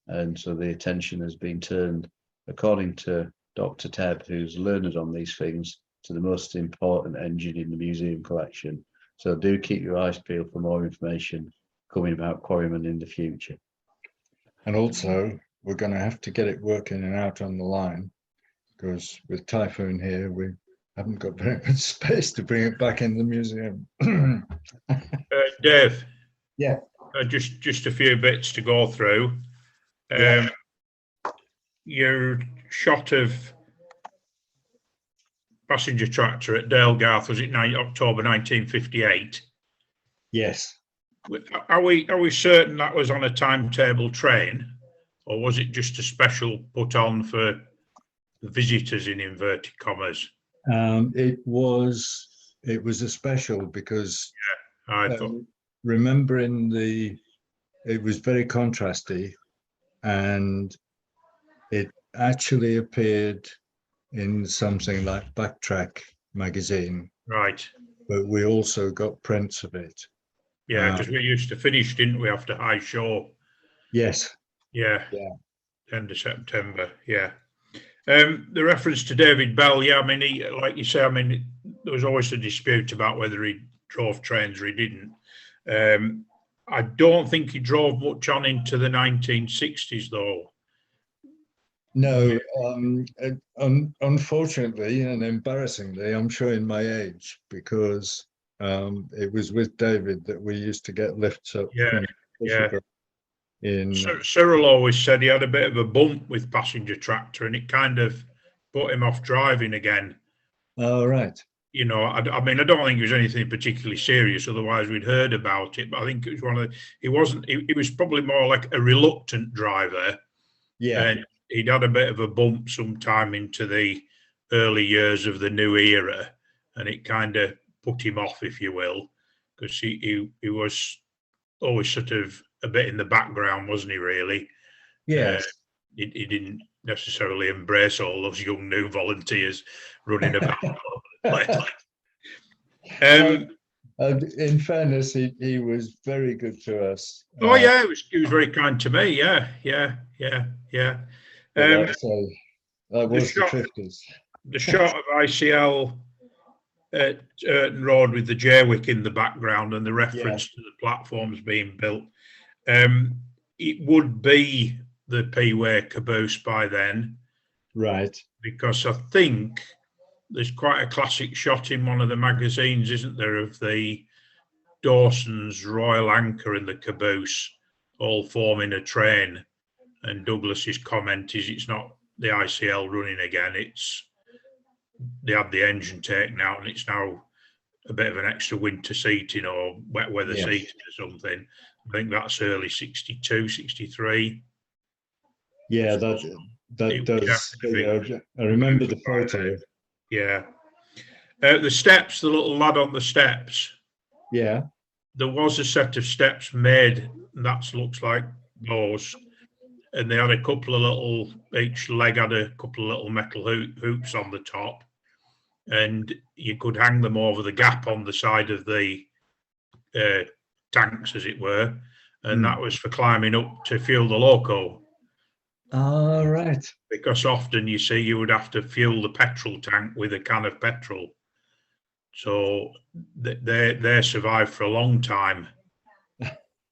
A: and so the attention has been turned, according to Dr. Tebb, who's learned on these things, to the most important engine in the museum collection. So do keep your eyes peeled for more information coming about quarrymen in the future.
B: And also, we're going to have to get it working and out on the line, because with Typhoon here, we haven't got very much space to bring it back in the museum.
C: Dave.
B: Yeah.
C: Just a few bits to go through. Your shot of passenger tractor at Dalegarth, was it October 1958?
B: Yes.
C: Are we certain that was on a timetable train, or was it just a special put on for visitors in inverted commas?
B: It was a special because
C: I thought,
B: remembering it was very contrasty, and it actually appeared in something like Backtrack magazine.
C: right.
B: But we also got prints of it.
C: Yeah, because we used to finish, didn't we, after High Shore?
B: Yes.
C: Yeah.
B: Yeah.
C: End of September. Yeah. The reference to David Bell, yeah, I mean, he, like you say, I mean, there was always a dispute about whether he drove trains or he didn't. I don't think he drove much on into the 1960s, though.
B: No, unfortunately and embarrassingly, I'm showing my age, because it was with David that we used to get lifts up.
C: Yeah.
B: In
C: Cyril always said he had a bit of a bump with passenger tractor, and it kind of put him off driving again.
B: Oh, right.
C: You know, I mean, I don't think it was anything particularly serious, otherwise we'd heard about it. But I think it was one of the, he was probably more like a reluctant driver.
B: Yeah.
C: And he'd had a bit of a bump sometime into the early years of the new era, and it kind of put him off, if you will, because he was always sort of a bit in the background, wasn't he, really?
B: Yes.
C: He didn't necessarily embrace all those young new volunteers running about.
B: In fairness, he was very good to us.
C: Oh yeah, he was very kind to me. Yeah.
B: So that was the 50s.
C: The shot of ICL at Urton Road with the Jaywick in the background and the reference to the platforms being built. It would be the P-Way caboose by then.
B: Right.
C: Because I think there's quite a classic shot in one of the magazines, isn't there, of the Dawson's Royal Anchor and the caboose all forming a train. And Douglas's comment is it's not the ICL running again, it's they had the engine taken out and it's now a bit of an extra winter seating or wet weather seating or something. I think that's early 62, 63.
B: Yeah, that does. I remember the photo.
C: Yeah. The steps, the little lad on the steps.
B: Yeah.
C: there was a set of steps made that looks like those, and they had a couple of little, each leg had a couple of little metal hoops on the top, and you could hang them over the gap on the side of the tanks, as it were, and that was for climbing up to fuel the loco.
B: All right.
C: Because often you see you would have to fuel the petrol tank with a can of petrol. So they survived for a long time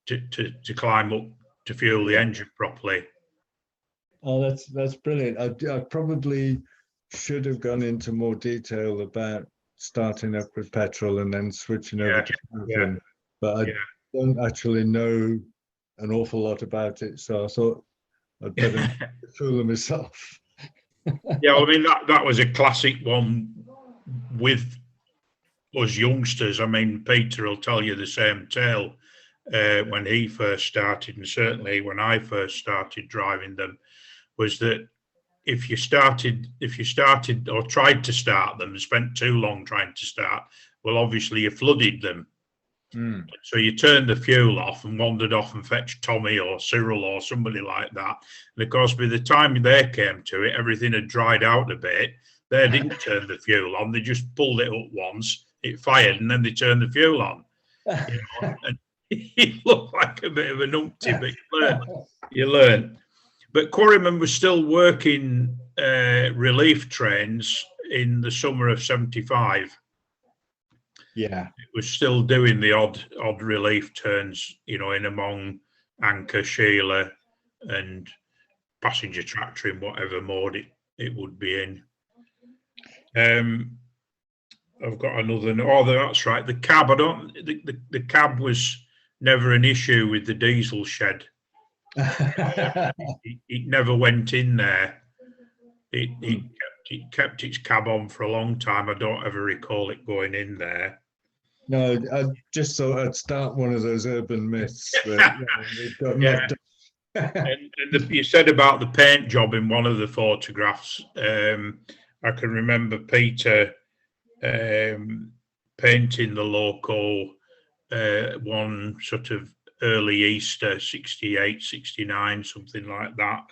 C: to climb up to fuel the engine properly.
B: Oh, that's brilliant. I probably should have gone into more detail about starting up with petrol and then switching over to cowling, but I don't actually know an awful lot about it, so I thought I'd better fool myself.
C: Yeah, I mean that was a classic one with us youngsters. I mean, Peter will tell you the same tale when he first started, and certainly when I first started driving them, was that if you started or tried to start them and spent too long trying to start, well, obviously you flooded them. So you turned the fuel off and wandered off and fetched Tommy or Cyril or somebody like that. And of course, by the time they came to it, everything had dried out a bit. They didn't turn the fuel on. They just pulled it up once, it fired, and then they turned the fuel on. You know, and it looked like a bit of a numpty, but you learn. But Quarryman was still working relief trains in the summer of '75.
B: Yeah,
C: It was still doing the odd relief turns, you know, in among Anchor, Sheila, and passenger tractor in whatever mode it would be in. I've got another. Oh, that's right. The cab. The cab was never an issue with the diesel shed. It never went in there. It kept its cab on for a long time. I don't ever recall it going in there.
B: No, I just thought I'd start one of those urban myths that it got knocked
C: and you said about the paint job in one of the photographs. I can remember Peter painting the loco one sort of early Easter, 68, 69, something like that,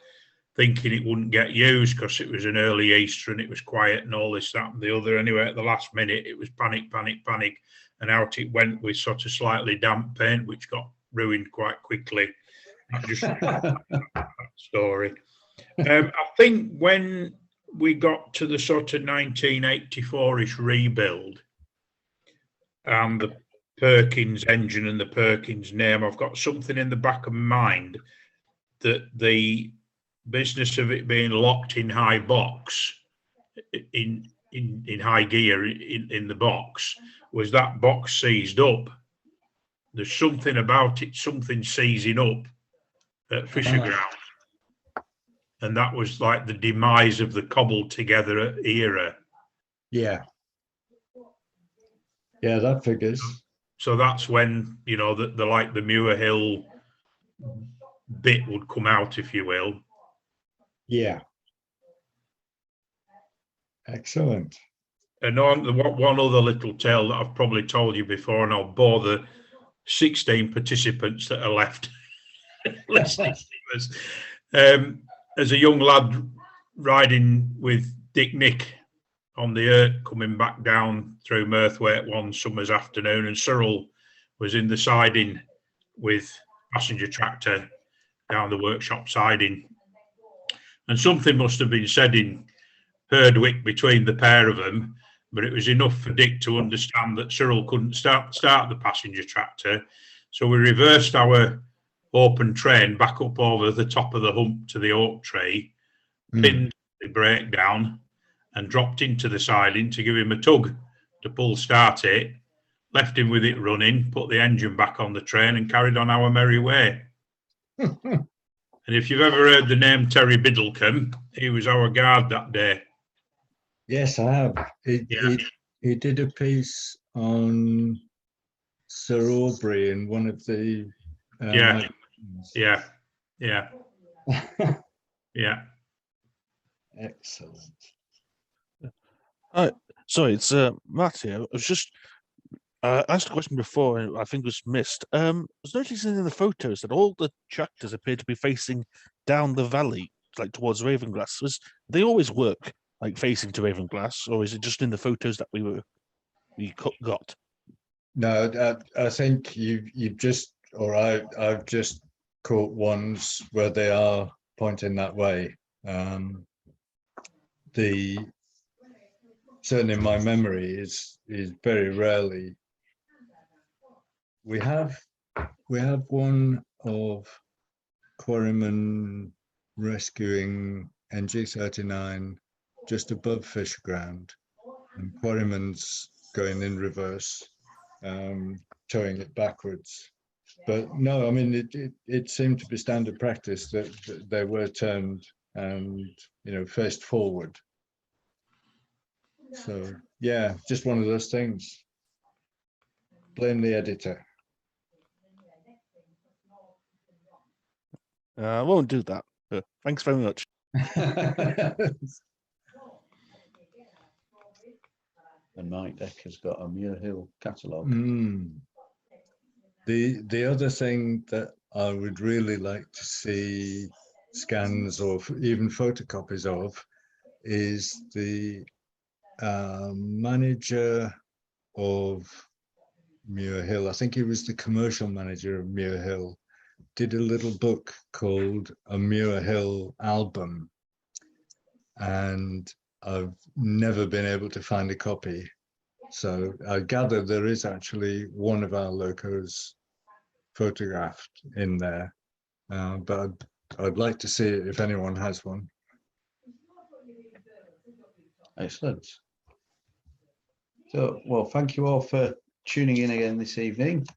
C: thinking it wouldn't get used because it was an early Easter and it was quiet and all this, that and the other. Anyway, at the last minute, it was panic, panic, panic. And out it went with sort of slightly damp paint, which got ruined quite quickly. I just that story. I think when we got to the sort of 1984-ish rebuild and the Perkins engine and the Perkins name, I've got something in the back of my mind that the business of it being locked in high box, in high gear in the box, was that box seized up. There's something about it, something seizing up at Fisher Ground. And that was like the demise of the cobbled together era.
B: Yeah. Yeah, that figures.
C: So that's when, you know, the like the Muir Hill bit would come out, if you will.
B: Yeah. Excellent.
C: And one other little tale that I've probably told you before, and I'll bore the 16 participants that are left listening to us. As a young lad riding with Dick Nick on the Ert coming back down through Mirthwaite one summer's afternoon, and Cyril was in the siding with passenger tractor down the workshop siding. And something must have been said in Herdwick between the pair of them, but it was enough for Dick to understand that Cyril couldn't start the passenger tractor. So we reversed our open train back up over the top of the hump to the oak tree, pinned the brake down and dropped into the siding to give him a tug to start it, left him with it running, put the engine back on the train and carried on our merry way. And if you've ever heard the name Terry Biddlecombe, he was our guard that day.
B: Yes, I have. He did a piece on Sir Aubrey in one of the magazines.
C: Yeah.
B: Excellent.
D: Sorry, it's Matt here. I was just I asked a question before, and I think it was missed. I was noticing in the photos that all the tractors appear to be facing down the valley, like towards Ravenglass. They always work like facing to Ravenglass, or is it just in the photos that we got?
B: No, I think you've just, or I've just caught ones where they are pointing that way. Certainly in my memory is very rarely. We have one of quarrymen rescuing NG39 just above Fisherground, and quarrymen's going in reverse, towing it backwards. But no, I mean it seemed to be standard practice that they were turned and faced forward. So yeah, just one of those things. Blame the editor.
D: I won't do that. Thanks very much.
A: The night deck has got a Muir Hill catalogue.
B: The other thing that I would really like to see scans or even photocopies of is the manager of Muir Hill. I think he was the commercial manager of Muir Hill. Did a little book called A Muir Hill Album, and I've never been able to find a copy. So I gather there is actually one of our locos photographed in there, but I'd like to see it if anyone has one.
A: Excellent. So, well, thank you all for tuning in again this evening.